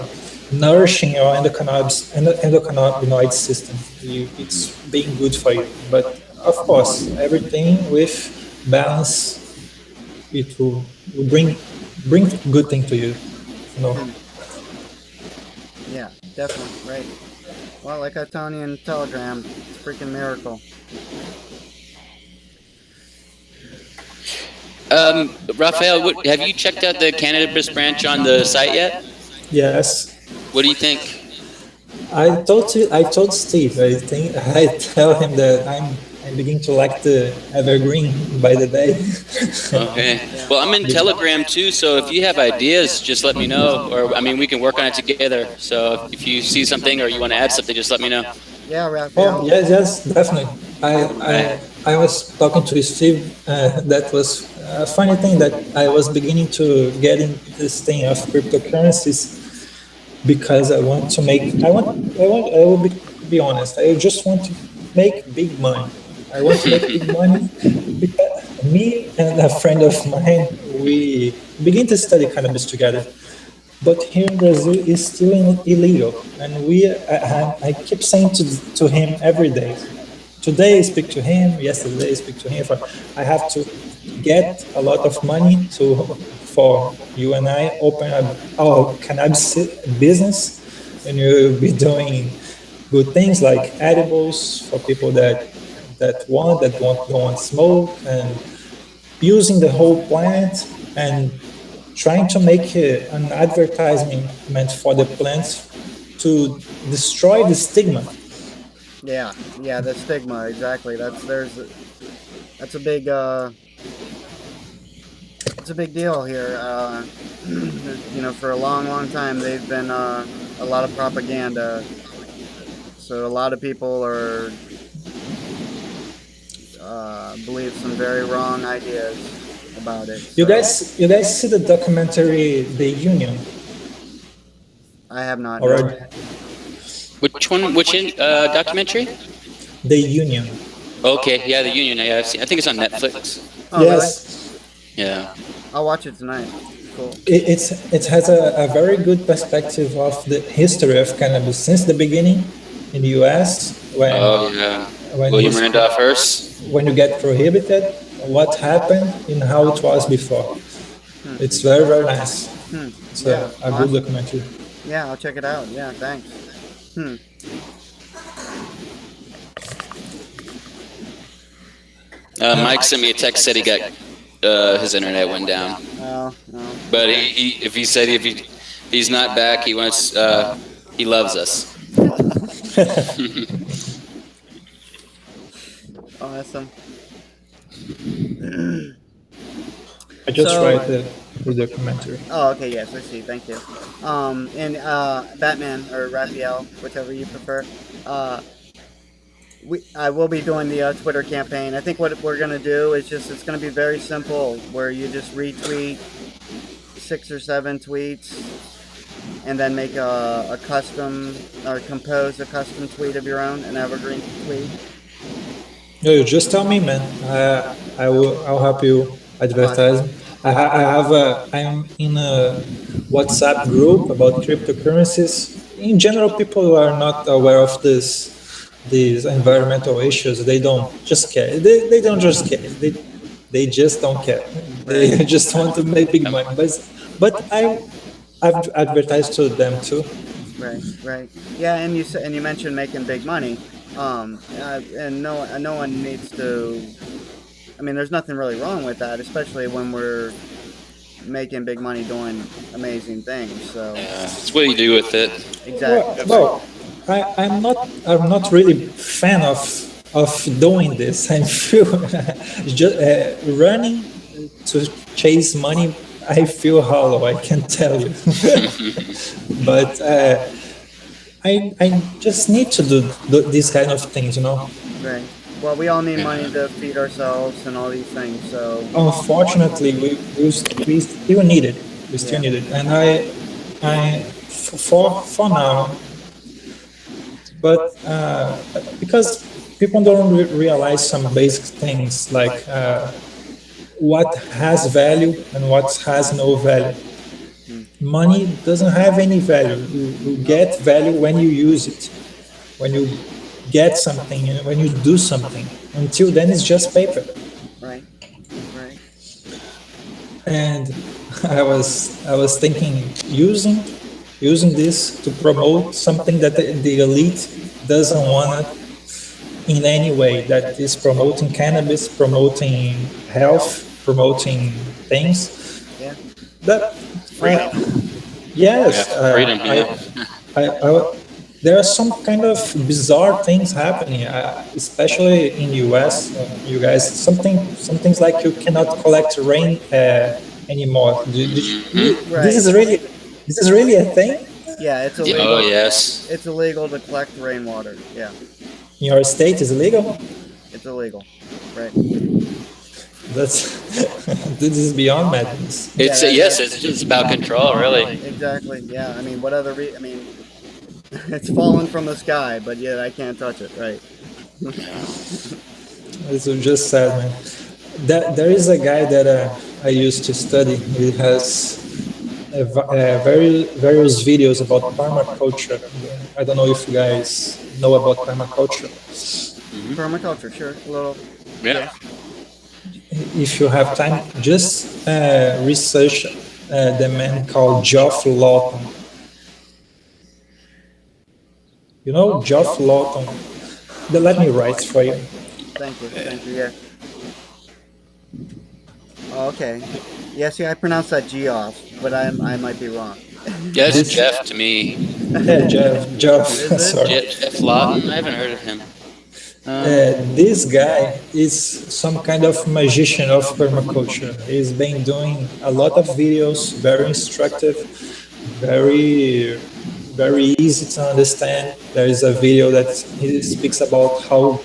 nourishing your endocannabinoid system. It's being good for you. But of course, everything with balance, it will bring good thing to you. Yeah, definitely, right. Well, like I was telling you in Telegram, it's a freaking miracle. Raphael, have you checked out the cannabis branch on the site yet? Yes. What do you think? I told Steve. I think I tell him that I'm beginning to like the evergreen by the day. Okay. Yeah. Well, I'm in Telegram too, so if you have ideas, just let me know. Or, I mean, we can work on it together. So if you see something or you want to add something, just let me know. Yeah, Oh Raphael. yes, yes, definitely. I All right. I was talking to Steve. That was a funny thing that I was beginning to get in this thing of cryptocurrencies because I want to make. I will be honest. I just want to make big money. I want to make big money because me and a friend of mine we begin to study cannabis together. But here in Brazil is still illegal, and I keep saying to him every day. Today I speak to him. Yesterday I speak to him. I have to get a lot of money to for you and I open our cannabis business, and you'll be doing good things like edibles for people that don't want smoke, and using the whole plant and trying to make an advertisement for the plants to destroy the stigma. Yeah, yeah, the stigma, exactly. That's a big it's a big deal here. For a long, long time they've been a lot of propaganda. So a lot of people are believe some very wrong ideas about it. So You guys see the documentary The Union I have not no. already? Which one? Which documentary? The Union. Okay, yeah, the Union. Yeah, I've seen. I think it's on Netflix. Oh really? Yes, Yeah. I'll watch it tonight. Cool. it has a very good perspective of the history of cannabis since the beginning in the U.S. Oh yeah. when William this, Randolph Hearst. when you get prohibited, what happened and how it was before. Hmm. It's very very nice. Hmm. It's Yeah. a good Awesome. documentary. Yeah, I'll check it out. Yeah, thanks. Hmm. Mike sent me a text, said he got his internet went down. Oh, no. But if he said if he's not back, he wants he loves us. Awesome. I just So- write the documentary. Oh, okay. Yes, I see. Thank you. And Batman or Raphael, whichever you prefer. I will be doing the Twitter campaign. I think what we're gonna do is it's gonna be very simple, where you just retweet 6 or 7 tweets, and then make a custom or compose a custom tweet of your own, an evergreen tweet. No, you just tell me, man. I'll help you advertise. I'm in a WhatsApp group about cryptocurrencies. In general, people are not aware of these environmental issues. They don't just care. They don't just care. They just don't care. They just want to make big money. I've advertised to them too. Right, right. Yeah, and you mentioned making big money. And no one needs to. I mean, there's nothing really wrong with that, especially when we're making big money doing amazing things. So Yeah, it's what you do with it. exactly. Well, I'm not really fan of doing this. I feel just running to chase money. I feel hollow. I can tell you, but I just need to do these kind of things, you know. Right. Well, we all need money to feed ourselves and all these things. So Unfortunately, we still need it. We still need it, and for now, but because people don't realize some basic things like what has value and what has no value. Money doesn't have any value. You get value when you use it, when you get something, when you do something. Until then, it's just paper. right, right. And I was thinking using this to promote something that the elite doesn't want in any way. That is promoting cannabis, promoting health, promoting things. Yeah. That Freedom. yes, Yeah, freedom. Yeah. I there are some kind of bizarre things happening, especially in US. You guys, some things like you cannot collect rain anymore. Right. This is really a thing Yeah, it's Oh illegal. yes. It's illegal to collect rainwater. Yeah, in your state. Is illegal. it's illegal. Right. That's this is beyond madness. It's Yeah, yes. It's about control, really. Exactly. Yeah. I mean, what other? I mean, it's fallen from the sky, but yet I can't touch it. Right. It's just sad, man. There is a guy that I used to study. He has various videos about permaculture. I don't know if you guys know about permaculture. Permaculture, sure. A little. Yeah. If you have time, just research the man called Geoff Lawton. You know Geoff Lawton? Let me write for you. Thank you. Thank you. Yeah. Oh, okay. Yeah. See, I pronounce that G off, but I might be wrong. Yeah, it's Jeff to me. Yeah, Geoff. Is it? Sorry. Jeff Lawton. I haven't heard of him. This guy is some kind of magician of permaculture. He's been doing a lot of videos, very instructive, very easy to understand. There is a video that he speaks about how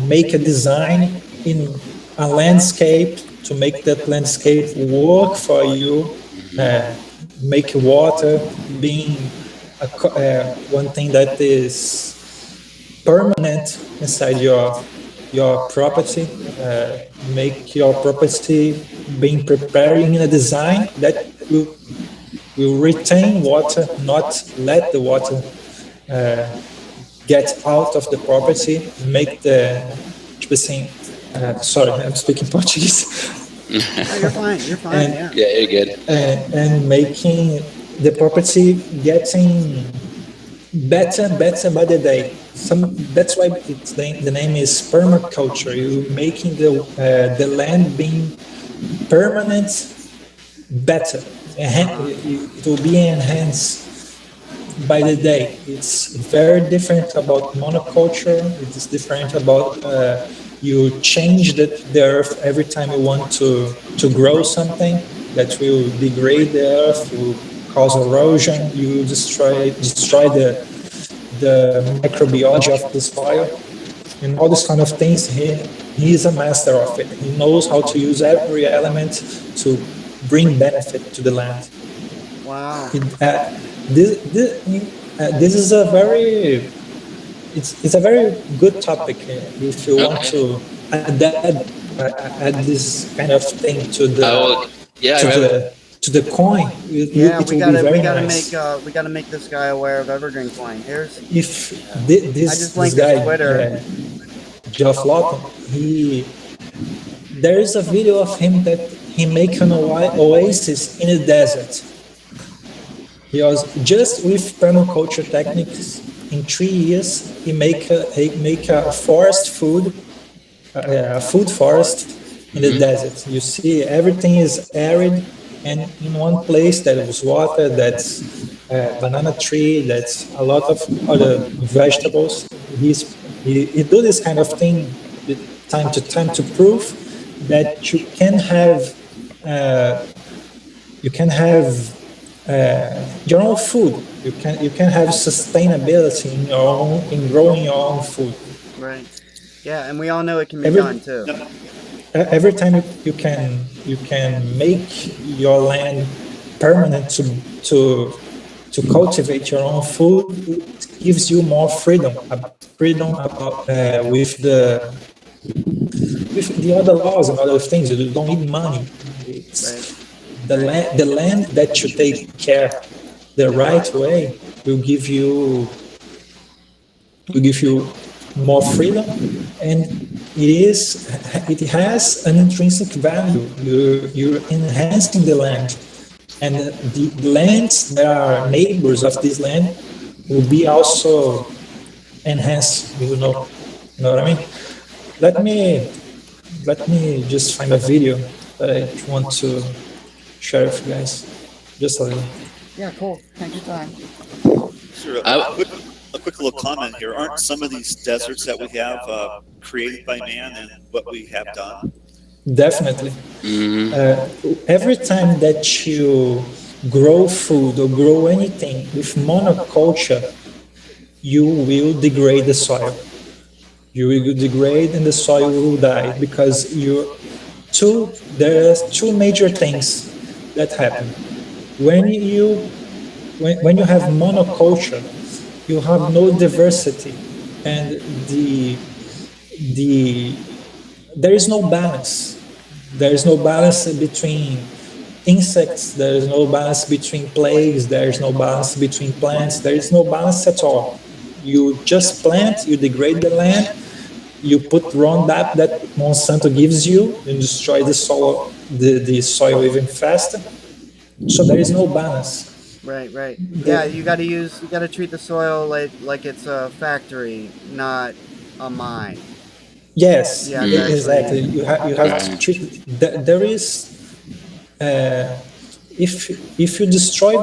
make a design in a landscape to make that landscape work for you. Make water being one thing that is permanent inside your property. Make your property being prepared in a design that will retain water, not let the water get out of the property. Make the sorry, I'm speaking Portuguese. Oh, you're fine. You're fine. Yeah. Yeah, you're good. And making the property getting better by the day. That's why the name is permaculture. You're making the land being permanent better. It will be enhanced by the day. It's very different about monoculture. It is different about you change the earth every time you want to grow something that will degrade the earth, will cause erosion, you destroy the microbiology of the soil, and all these kind of things. He is a master of it. He knows how to use every element to bring benefit to the land. Wow. This is a very it's a very good topic if you want to add this kind of thing to the to the coin. Yeah, it will be very nice. We gotta make this guy aware of EverGreenCoin. Here's If I this just linked guy, his Twitter. Geoff Lawton, there is a video of him that he make an oasis in the desert. He was just with permaculture techniques. In 3 years, he make a forest food, a food forest in the desert. You see, everything is arid, and in one place there is water. That's a banana tree. That's a lot of other vegetables. He do this kind of thing time to time to prove that you can have your own food. You can have sustainability in growing your own food. Right. Yeah, and we all know it can be done too. Every time you can make your land permanent to cultivate your own food, it gives you more freedom about with the other laws and other things. You don't need money. It's Right. the land that you take care the right way will give you more freedom, and it has an intrinsic value. You're enhancing the land, and the lands that are neighbors of this land will be also enhanced. You know what I mean? Let me just find a video that I want to share with you guys. Just a little. Yeah, cool. Take your time. Sure. A quick little comment here. Aren't some of these deserts that we have created by man and what we have done? Definitely. Hmm. Every time that you grow food or grow anything with monoculture, you will degrade the soil. You will degrade and the soil will die because there are two major things that happen. When when you have monoculture, you have no diversity, and the there is no balance. There is no balance between insects, there is no balance between plagues, there is no balance between plants, there is no balance at all. You just plant, you degrade the land, you put Roundup that Monsanto gives you, and destroy the soil even faster. So there is no balance. Right, right. Yeah, The, you gotta treat the soil like it's a factory, not a mine. yes, You have to exactly. actually. You have to Right. treat. There is uh, if you destroy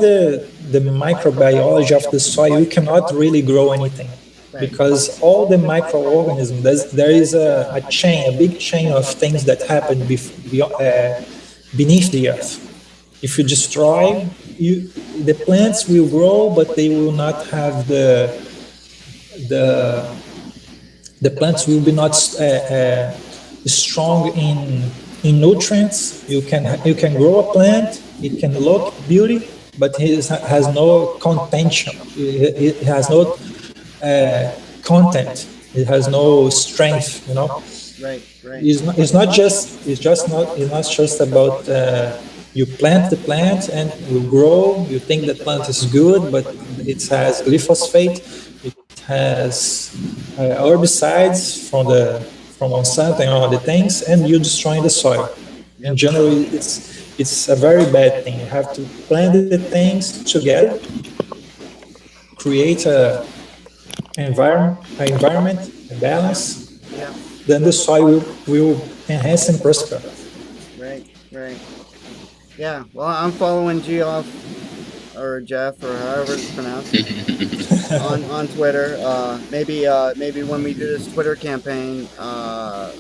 the microbiology of the soil, you cannot really grow anything Right. because all the microorganisms there is a chain, a big chain of things that happen beneath the earth. If you destroy, the plants will grow, but they will not have the the plants will be not strong in nutrients. You can grow a plant, it can look beauty, but it has no contention. It has no uh, content. It has no strength. You know, Right, right. it's not just it's not just about you plant the plant and it will grow. You think that plant is good, but it has glyphosate. It has herbicides from Monsanto and all the things, and you're destroying the soil. In Yep. general, it's a very bad thing. You have to plant the things together, create an environment, a balance, Yep. then the soil will enhance and prosper. Right, right. Yeah. Well, I'm following Geoff or Jeff or however it's pronounced on Twitter. Maybe when we do this Twitter campaign, a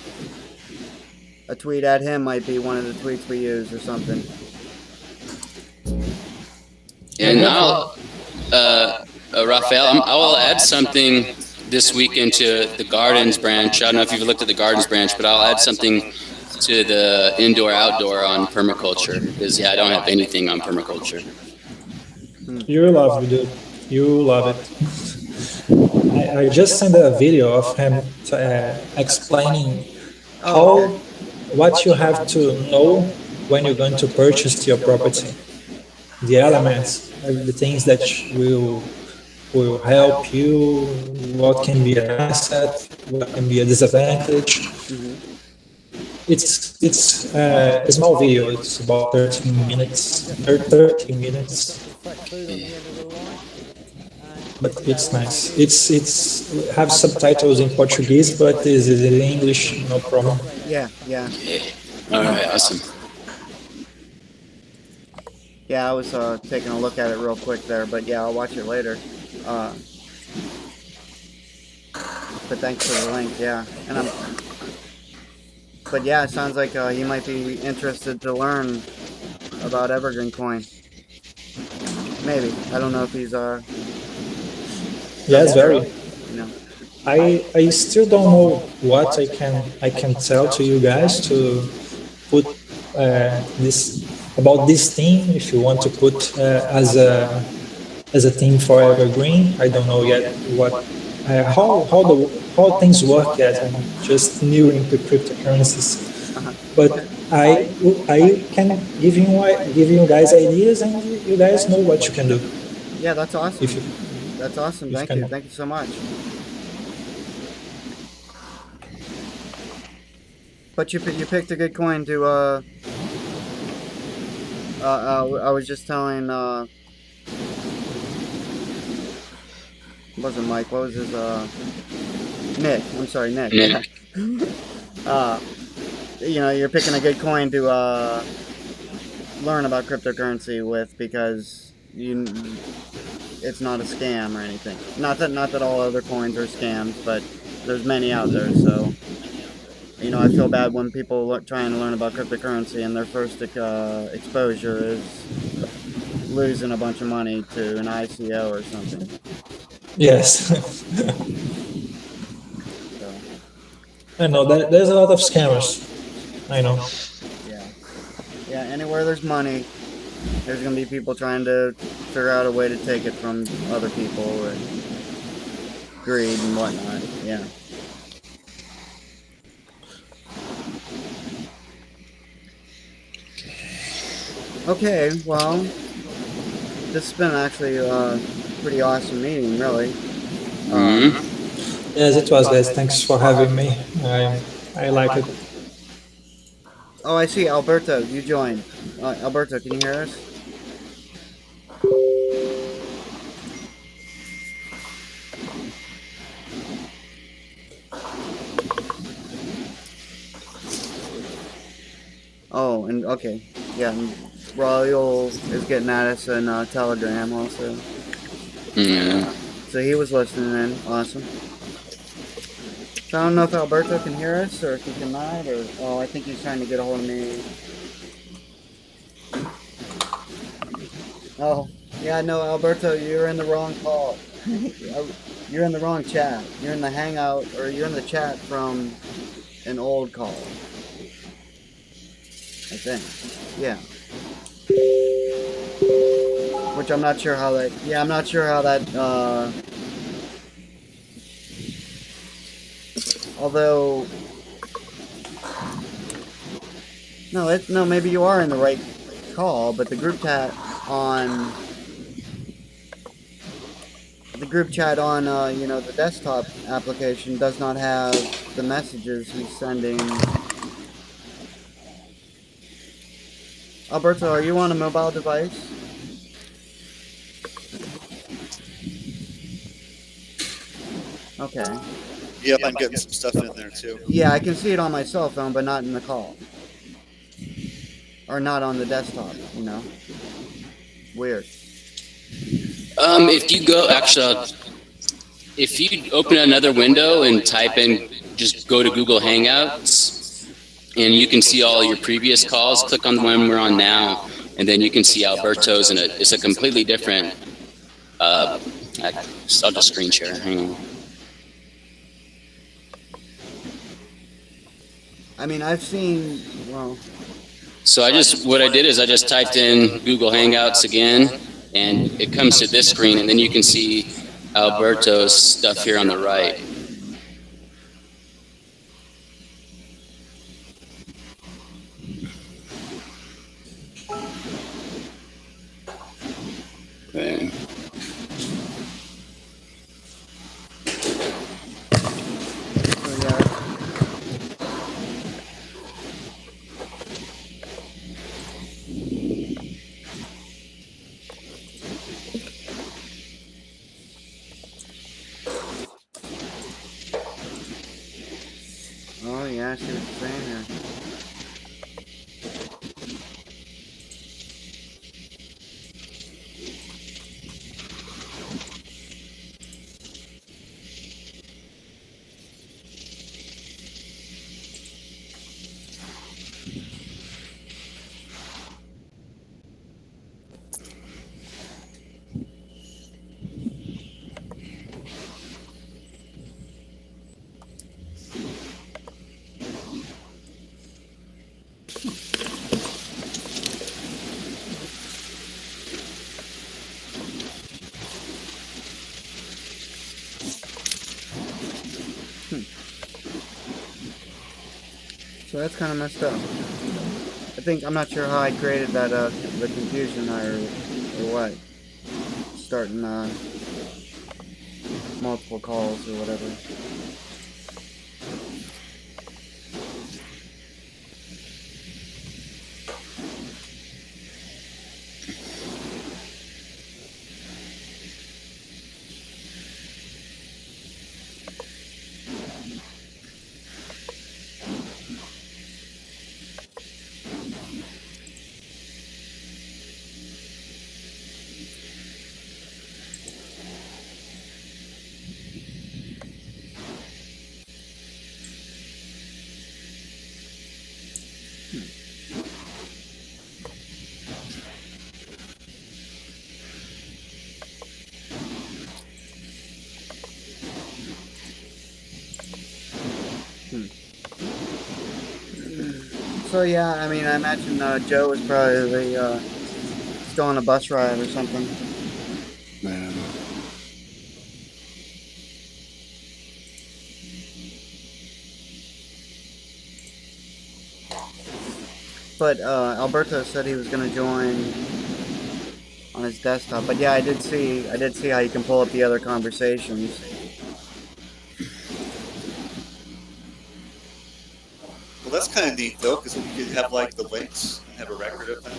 tweet at him might be one of the tweets we use or something. And Raphael, I will add something this week into the gardens branch. I don't know if you've looked at the gardens branch, but I'll add something to the indoor outdoor on permaculture because I don't have anything on permaculture. You love it, dude. You love it. I just sent a video of him explaining Oh, how okay. what you have to know when you're going to purchase your property, the elements, the things that will help you, what can be an asset, what can be a disadvantage. Hmm. It's a small video. It's about 13 minutes. 30 minutes, but it's nice. It's have subtitles in Portuguese, but is in English, no problem. Yeah, yeah, Yeah. All right, awesome. yeah. I was taking a look at it real quick there, but yeah, I'll watch it later. Uh, but thanks for the link. Yeah, and I'm. But yeah, it sounds like you might be interested to learn about EverGreenCoin. Maybe I don't know if he's Yes, doesn't very. you know. I still don't know what I can tell to you guys to put this about this theme. If you want to put as a theme for Evergreen, I don't know yet what how things work yet. I'm just new into cryptocurrencies, Uh-huh. but Okay. I can give you guys ideas, and you guys know what you can do Yeah, that's awesome. if you That's awesome. if you Thank you. can. Thank you so much. But you picked a good coin to I was just telling wasn't Mike, what was his Nick. I'm sorry, Nick. Nick. uh you're picking a good coin to learn about cryptocurrency with because you it's not a scam or anything. Not that all other coins are scams, but there's many out there. So I feel bad when people trying to learn about cryptocurrency and their first exposure is losing a bunch of money to an ICO or something. Yes. So I know there's a lot of scammers. I know. yeah, anywhere there's money, there's gonna be people trying to figure out a way to take it from other people and greed and whatnot. Yeah. Okay, well, this has been actually a pretty awesome meeting, really. Yes, it was, guys. Thanks for having me. I like it. Oh, I see, Alberto, you joined. Alberto, can you hear us? Oh, and okay, yeah. And Royal is getting at us in Telegram also. Yeah. So he was listening in. Awesome. So I don't know if Alberto can hear us or if he cannot, or I think he's trying to get a hold of me. Oh, yeah, no, Alberto, you're in the wrong call. You're in the wrong chat. You're in the Hangout, or you're in the chat from an old call. I think. Yeah. Which I'm not sure how that. Yeah, I'm not sure how that. Although. No, maybe you are in the right call, but the group chat on. The group chat on, the desktop application does not have the messages he's sending. Alberto, are you on a mobile device? Okay. Yep, I'm getting some stuff in there too. Yeah, I can see it on my cell phone, but not in the call. Or not on the desktop, Weird. If you go, actually, if you open another window and type in, just go to Google Hangouts, and you can see all your previous calls. Click on the one we're on now, and then you can see Alberto's, and it's a completely different. I'll just screen share. Hang on. I mean, I've seen, well... So what I did is I just typed in Google Hangouts again, and it comes to this screen, and then you can see Alberto's stuff here on the right. Okay. Oh, yeah, I see what you're saying here. So that's kind of messed up. I'm not sure how I created that, the confusion or what. Starting, multiple calls or whatever. So yeah, I mean, I imagine Joe was probably still on a bus ride or something. Yeah. But Alberto said he was going to join on his desktop. But yeah, I did see how you can pull up the other conversations. Well, that's kind of neat though, because you could have like the links and have a record of them.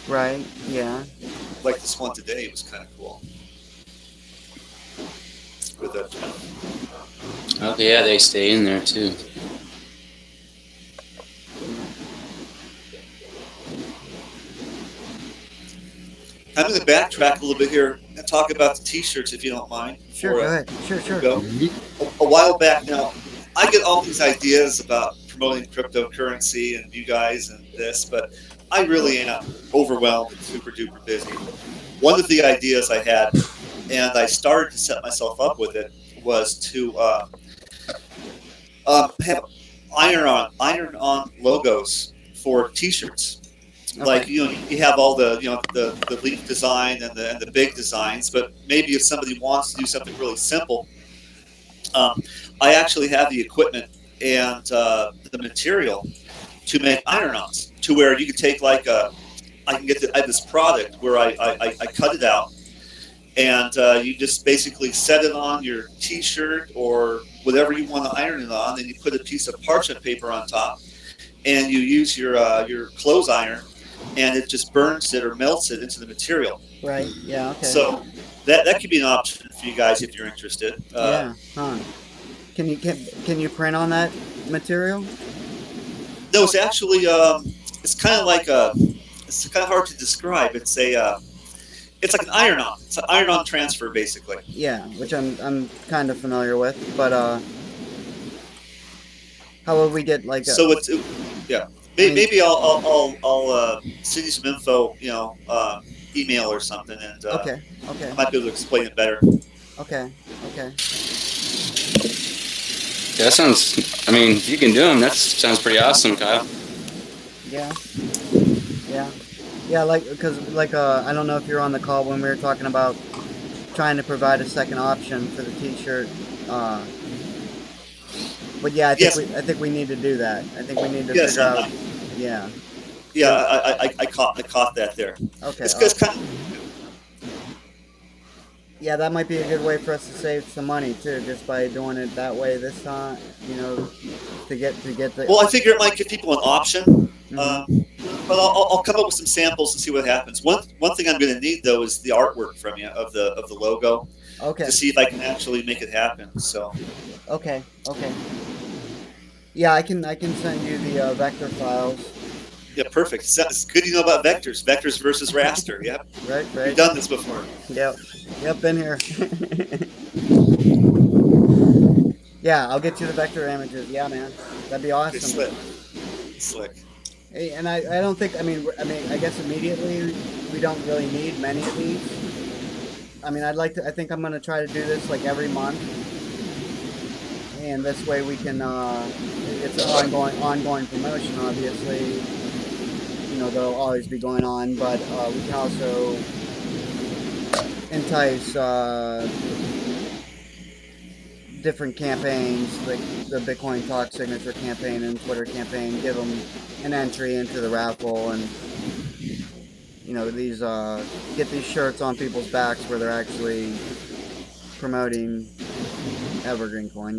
Right? Yeah. Like this one today was kind of cool. With that. Okay, yeah, they stay in there too. I'm going to backtrack a little bit here and talk about the T-shirts, if you don't mind. Sure, go ahead. Sure. Go. A while back now, I get all these ideas about promoting cryptocurrency and you guys and this, but I really am overwhelmed and super duper busy. One of the ideas I had, and I started to set myself up with it, was to have iron-on logos for T-shirts. Okay. Like you have all the the leaf design and the big designs, but maybe if somebody wants to do something really simple, I actually have the equipment and the material to make iron-ons, to where you can take like I have this product where I cut it out, and you just basically set it on your T-shirt or whatever you want to iron it on, and you put a piece of parchment paper on top, and you use your clothes iron, and it just burns it or melts it into the material. Right. Yeah. Okay. So that could be an option for you guys if you're interested. Yeah. Huh. Can you print on that material? No, it's actually it's kind of like it's kind of hard to describe. It's it's like an iron-on. It's an iron-on transfer, basically. Yeah, which I'm kind of familiar with, but how would we get like? So it's yeah. Maybe I'll send you some info, email or something, and Okay. I might be able to explain it better. Okay. Yeah, that sounds. I mean, if you can do them, that sounds pretty awesome, Kyle. Yeah. Like, because I don't know if you're on the call when we were talking about trying to provide a second option for the T-shirt. But yeah, I think we need to do that. I think we need to figure out. Yeah. Yeah, I caught that there. Okay. It's kind of, yeah, that might be a good way for us to save some money too, just by doing it that way this time. To get the. well, I figure it might give people an option. But I'll come up with some samples and see what happens. One thing I'm going to need though is the artwork from you of the logo. Okay. To see if I can actually make it happen. So. Okay. Yeah, I can send you the vector files. Yeah, perfect. It's good you know about vectors. Vectors versus raster. Yep. Right. You've done this before. Yep, been here. Yeah, I'll get you the vector images. Yeah, man, that'd be awesome. Slick. Hey, and I don't think I guess immediately we don't really need many of these. I mean, I think I'm gonna try to do this like every month, and this way we can it's an ongoing promotion, obviously. They'll always be going on, but we can also entice different campaigns, like the Bitcoin Talk signature campaign and Twitter campaign, give them an entry into the raffle, and these get these shirts on people's backs where they're actually promoting EverGreenCoin.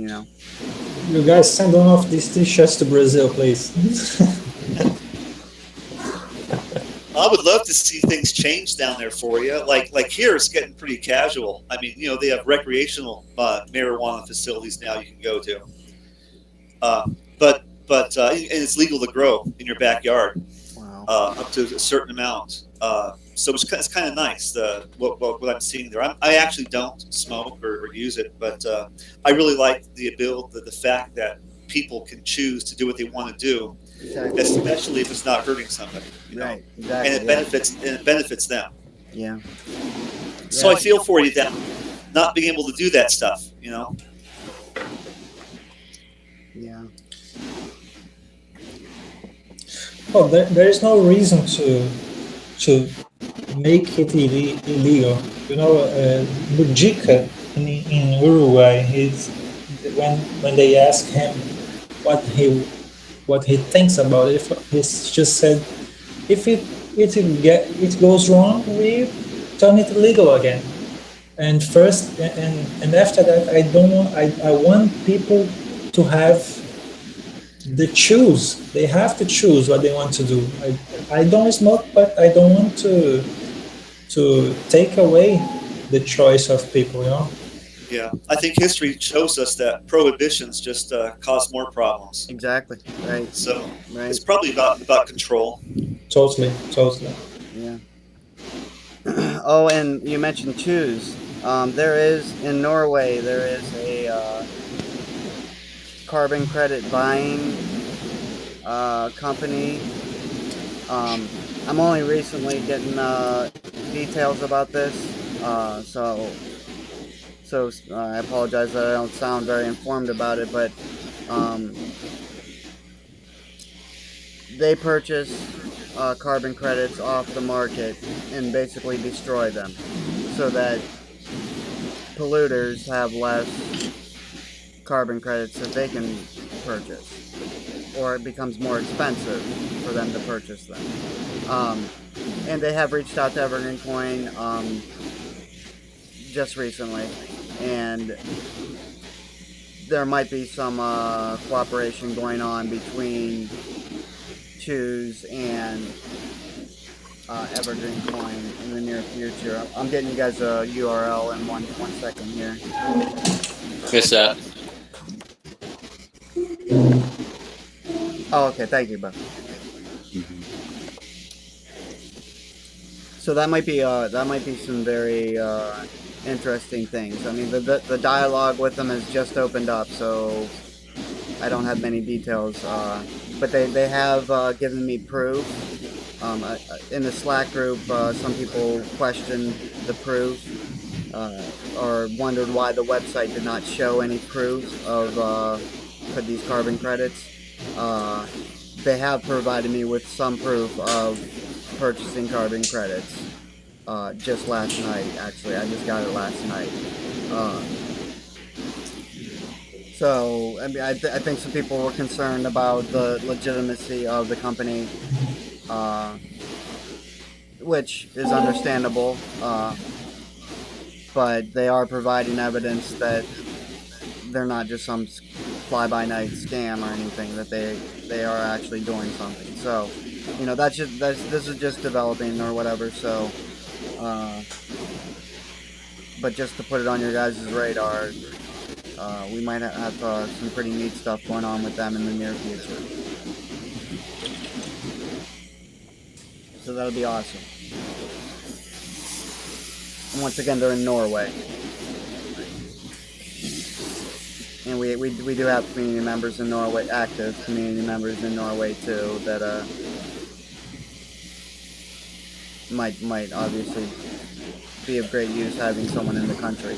You guys send off these t-shirts to Brazil, please. I would love to see things change down there for you. Like here, it's getting pretty casual. I mean, they have recreational marijuana facilities now you can go to. But and it's legal to grow in your backyard. Wow. Up to a certain amount. So it's kind of nice. What I'm seeing there. I actually don't smoke or use it, but I really like the fact that people can choose to do what they want to do. Exactly. Especially if it's not hurting somebody, Right, exactly. and it benefits them. Yeah. So I feel for you that not being able to do that stuff, Yeah. Oh, there is no reason to make it illegal. You know, Mujica in Uruguay, when they ask him what he what he thinks about it, he just said, if it goes wrong, we turn it legal again. And first, and after that, I don't want I want people to have the choose. They have to choose what they want to do. I don't smoke, but I don't want to take away the choice of people. You know. Yeah, I think history shows us that prohibitions just cause more problems. Exactly. Right. So Right. it's probably about control. Totally. Yeah. Oh, and you mentioned choose. There is in Norway. There is a carbon credit buying company. I'm only recently getting details about this, so I apologize that I don't sound very informed about it, but um, they purchase carbon credits off the market and basically destroy them, so that polluters have less carbon credits that they can purchase, or it becomes more expensive for them to purchase them. And they have reached out to EverGreenCoin just recently, and there might be some cooperation going on between Choose and EverGreenCoin in the near future. I'm getting you guys a URL in one second here. What's that? Oh, okay. Thank you, bud. So that might be some very interesting things. I mean, the dialogue with them has just opened up, so I don't have many details. But they have given me proof. In the Slack group, some people questioned the proof or wondered why the website did not show any proof of for these carbon credits. They have provided me with some proof of purchasing carbon credits just last night. Actually, I just got it last night. So I mean, I think some people were concerned about the legitimacy of the company, which is understandable. But they are providing evidence that they're not just some fly-by-night scam or anything. That they are actually doing something. So, you know, this is just developing or whatever. So, but just to put it on your guys' radar, we might have some pretty neat stuff going on with them in the near future. So that'll be awesome. And once again, they're in Norway. And we do have community members in Norway, active community members in Norway too, that might obviously be of great use having someone in the country.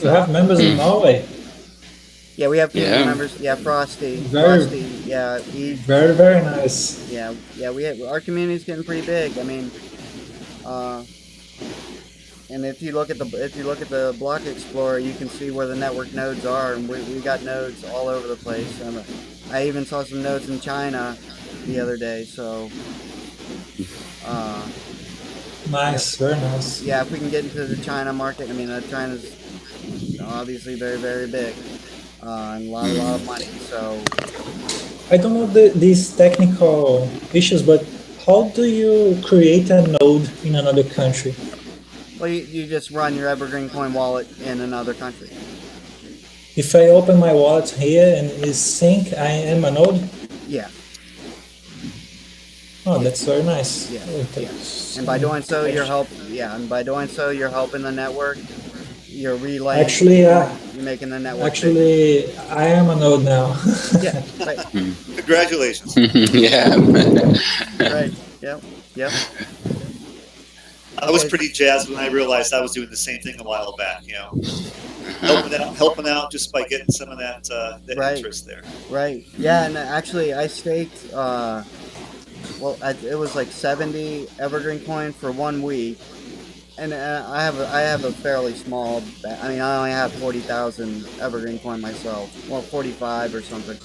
You have members in Norway. Yeah, we have community members. Yeah, Frosty. Yeah, very nice. Yeah. Our community's getting pretty big. I mean, and if you look at the block explorer, you can see where the network nodes are, and we got nodes all over the place. And I even saw some nodes in China the other day. So, nice, very nice. Yeah, if we can get into the China market, I mean, China's obviously very, very big, and a lot of money. So, I don't know these technical issues, but how do you create a node in another country? Well, you just run your EverGreenCoin wallet in another country. If I open my wallet here and is sync, I am a node? Yeah. Oh, that's very nice. Yeah. And by doing so, you're helping the network. You're relaying. Actually, you're making the network. Actually, I am a node now. Yeah. Right. Congratulations. Yeah. Right. Yep. I was pretty jazzed when I realized I was doing the same thing a while back. You know, helping out just by getting some of that right. interest there. Right. Yeah, and actually, I staked well, it was like 70 EverGreenCoin for 1 week, and I have a fairly small. I mean, I only have 40,000 EverGreenCoin myself. Well, 45 or something.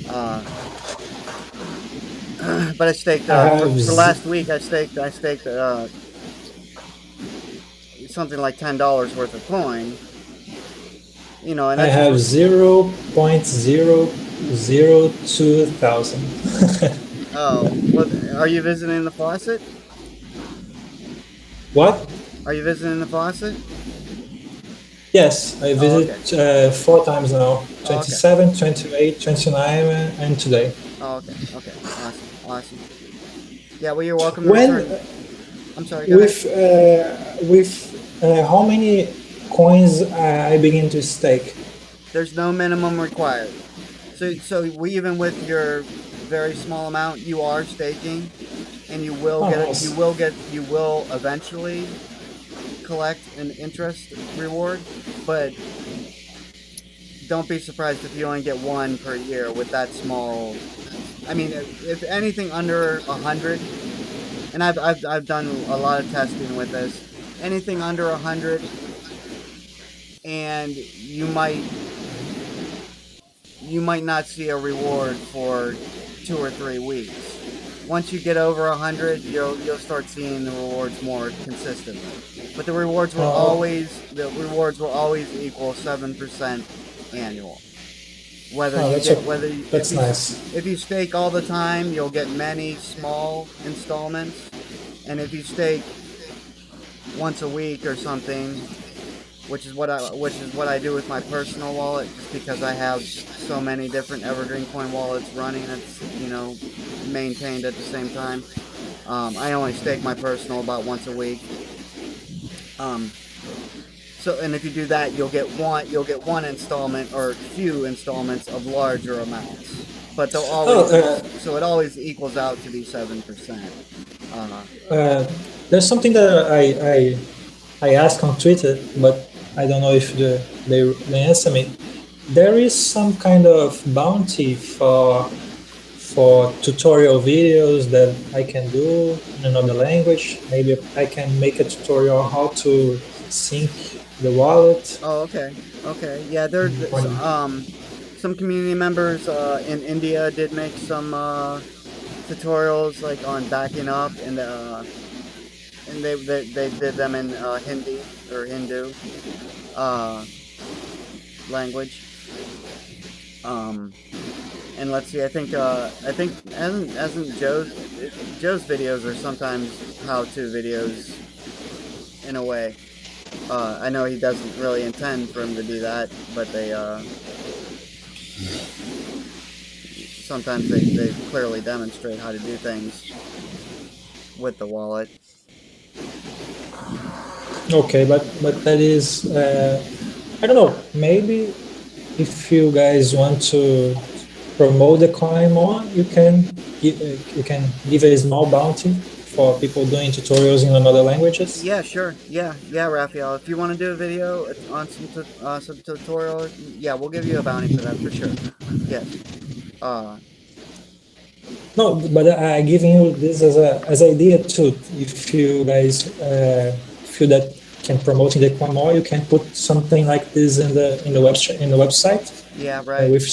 Uh, but I staked I have for last week. I staked something like $10 worth of coin. You know, and I I have just 0.0002 thousand. oh, well, are you visiting the faucet? What? Are you visiting the faucet? Yes, I Oh, okay. visit 4 times now. Oh, okay. 27, 28, 29, and today. Oh, okay. Okay. Awesome. Awesome. Yeah. Well, you're welcome to When return. I'm sorry. Go ahead. with how many coins I begin to stake? There's no minimum required. So we, even with your very small amount, you are staking, and you will Oh, get it. nice. You will eventually collect an interest reward, but don't be surprised if you only get one per year with that small. I mean, if anything under 100, and I've done a lot of testing with this. Anything under 100, and you might not see a reward for 2 or 3 weeks. Once you get over 100, you'll start seeing the rewards more consistently. But Oh, the rewards will always equal 7% annual. Whether oh, you that's get whether you, that's nice. if you stake all the time, you'll get many small installments, and if you stake once a week or something, which is what I do with my personal wallet, just because I have so many different EverGreenCoin wallets running. It's maintained at the same time. I only stake my personal about once a week. Um, and if you do that, you'll get one installment or few installments of larger amounts, but they'll Oh, always so it always equals out to be 7%. Uh, uh, there's something that I asked on Twitter, but I don't know if they answer me. There is some kind of bounty for tutorial videos that I can do in another language. Maybe I can make a tutorial how to sync the wallet. oh, okay, okay, yeah. There's When, some community members in India did make some tutorials like on backing up, and they did them in Hindi or Hindu uh, language. Um, and let's see, I think hasn't Joe's videos are sometimes how-to videos in a way. I know he doesn't really intend for him to do that, but sometimes they clearly demonstrate how to do things with the wallet. okay, but that is I don't know. Maybe if you guys want to promote the coin more, you can give a small bounty for people doing tutorials in another languages. Yeah, sure. Yeah, Raphael. If you want to do a video on some tutorial, yeah, we'll give you a bounty for that for sure. Yes. Uh, No, but I giving you this as idea too. If you guys feel that can promoting the coin more, you can put something like this in the website yeah, right. with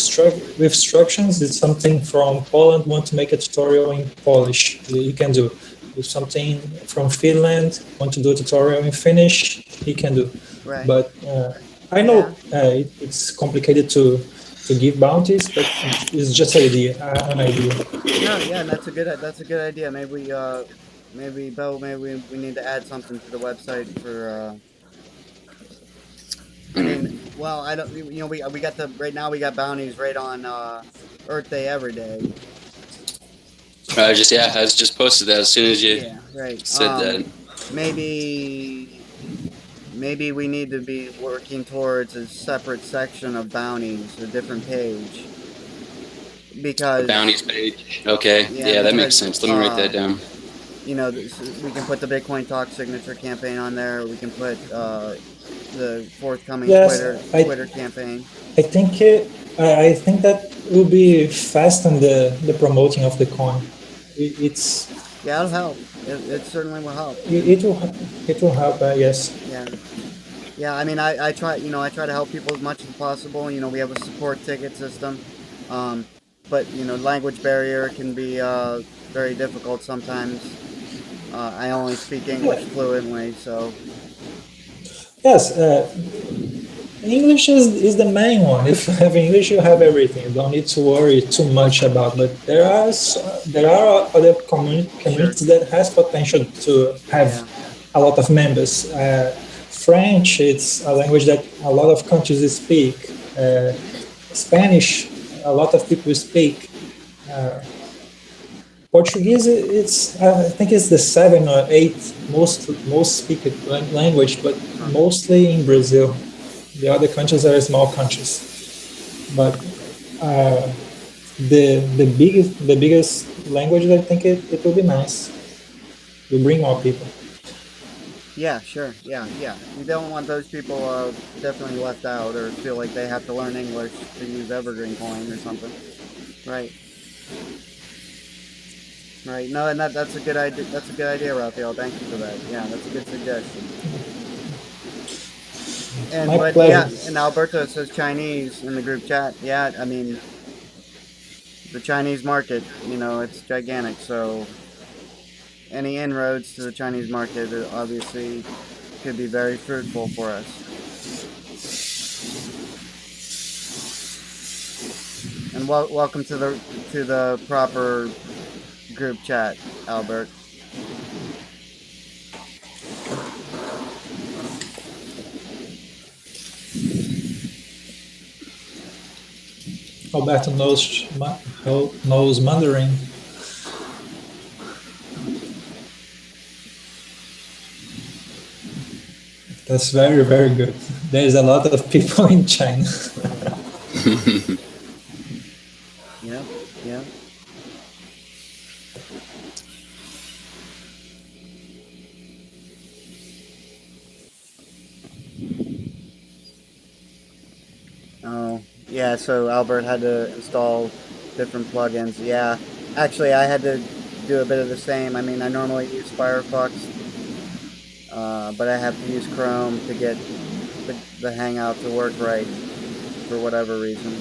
instructions. It's something from Poland want to make a tutorial in Polish. You can do. If something from Finland want to do a tutorial in Finnish, he can do. Right. But I know it's complicated to give bounties, but it's just an idea. No, yeah, that's a good idea. Maybe Bo, maybe we need to add something to the website for. I mean, well, I don't. We got right now. We got bounties right on Earth Day every day. I was just posted that as soon as you Yeah, right. said that. Maybe we need to be working towards a separate section of bounties, a different page, A because bounties page. Okay. yeah, Yeah, that makes because sense. Let me write that down. we can put the Bitcoin Talk signature campaign on there. We can put the forthcoming Yes, Twitter campaign. I think I think that will be fast on the promoting of the coin. it's Yeah, it'll help. It certainly will help. it will help. Yes. Yeah. Yeah, I mean, I try, I try to help people as much as possible. We have a support ticket system, um, but language barrier can be very difficult sometimes. I only speak English fluently, so Yes. English is the main one. If you have English, you have everything. You don't need to worry too much about. But there are other sure. communities that has potential to have Yeah. a lot of members. French, it's a language that a lot of countries speak. Spanish, a lot of people speak. Portuguese, I think it's the seven or eight most speaked language, but mostly in Brazil. The other countries are small countries, but the biggest language, I think it will be nice. We bring more people. Yeah, sure. Yeah, yeah. You don't want those people definitely left out or feel like they have to learn English to use EverGreenCoin or something. Right. Right. No, and that's a good idea. That's a good idea, Raphael. Thank you for that. Yeah, that's a good suggestion. And My but pleasure. yeah, and Alberto says Chinese in the group chat. Yeah, I mean the Chinese market, it's gigantic. So any inroads to the Chinese market obviously could be very fruitful for us. And welcome to the proper group chat, Albert. Alberto knows Mandarin. That's very, very good. There's a lot of people in China. Yeah, yeah. Oh, yeah. So Albert had to install different plugins. Yeah, actually, I had to do a bit of the same. I mean, I normally use Firefox, but I have to use Chrome to get the Hangout to work right for whatever reason.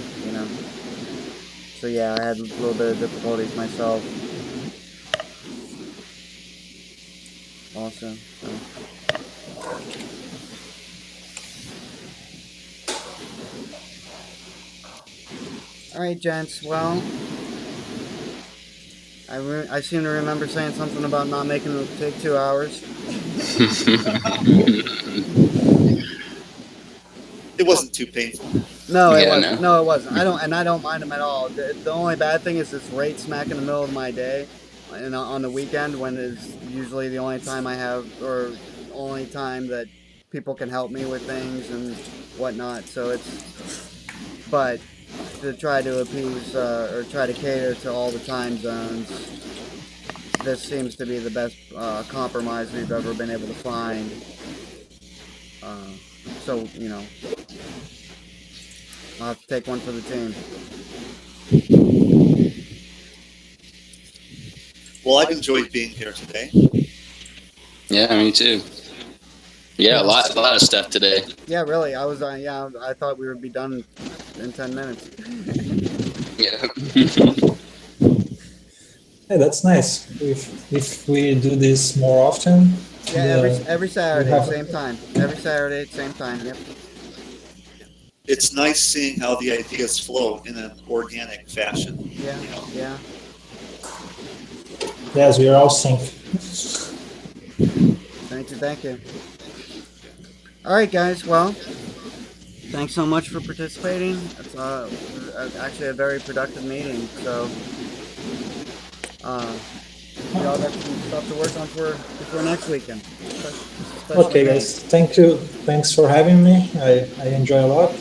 So yeah, I had a little bit of difficulties myself. Also, so. All right, gents. Well, I seem to remember saying something about not making it take 2 hours. It wasn't too painful. No, it Yeah, wasn't. no. No, it wasn't. I don't mind them at all. The only bad thing is it's right smack in the middle of my day, and on the weekend when is usually the only time I have, or only time that people can help me with things and whatnot. So but to try to appease or try to cater to all the time zones, this seems to be the best compromise we've ever been able to find. So I'll have to take one for the team. Well, I've enjoyed being here today. Yeah, me too. Yeah, a lot of stuff today. Yeah, really. I thought we would be done in 10 minutes. Yeah. Hey, that's nice. If we do this more often. Yeah, every Saturday, have- same time. Every Saturday, same time. Yep. It's nice seeing how the ideas flow in an organic fashion. Yeah, yeah. Yes, we are all sync. Thank you. All right, guys. Well, thanks so much for participating. It's actually a very productive meeting. So, we all got some stuff to work on for next weekend. Okay, guys. Thank you. Thanks for having me. I enjoy a lot.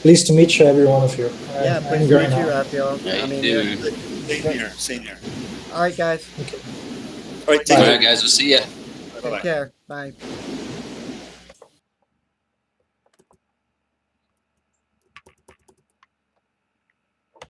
Pleased to meet you, every one of you. Yeah, I'm pleased to going meet you, now. Raphael. Yeah, I mean, you do. Same here. Same here. all right, guys. All right, take All care. right, guys. We'll see ya. Bye-bye. Take care. Bye.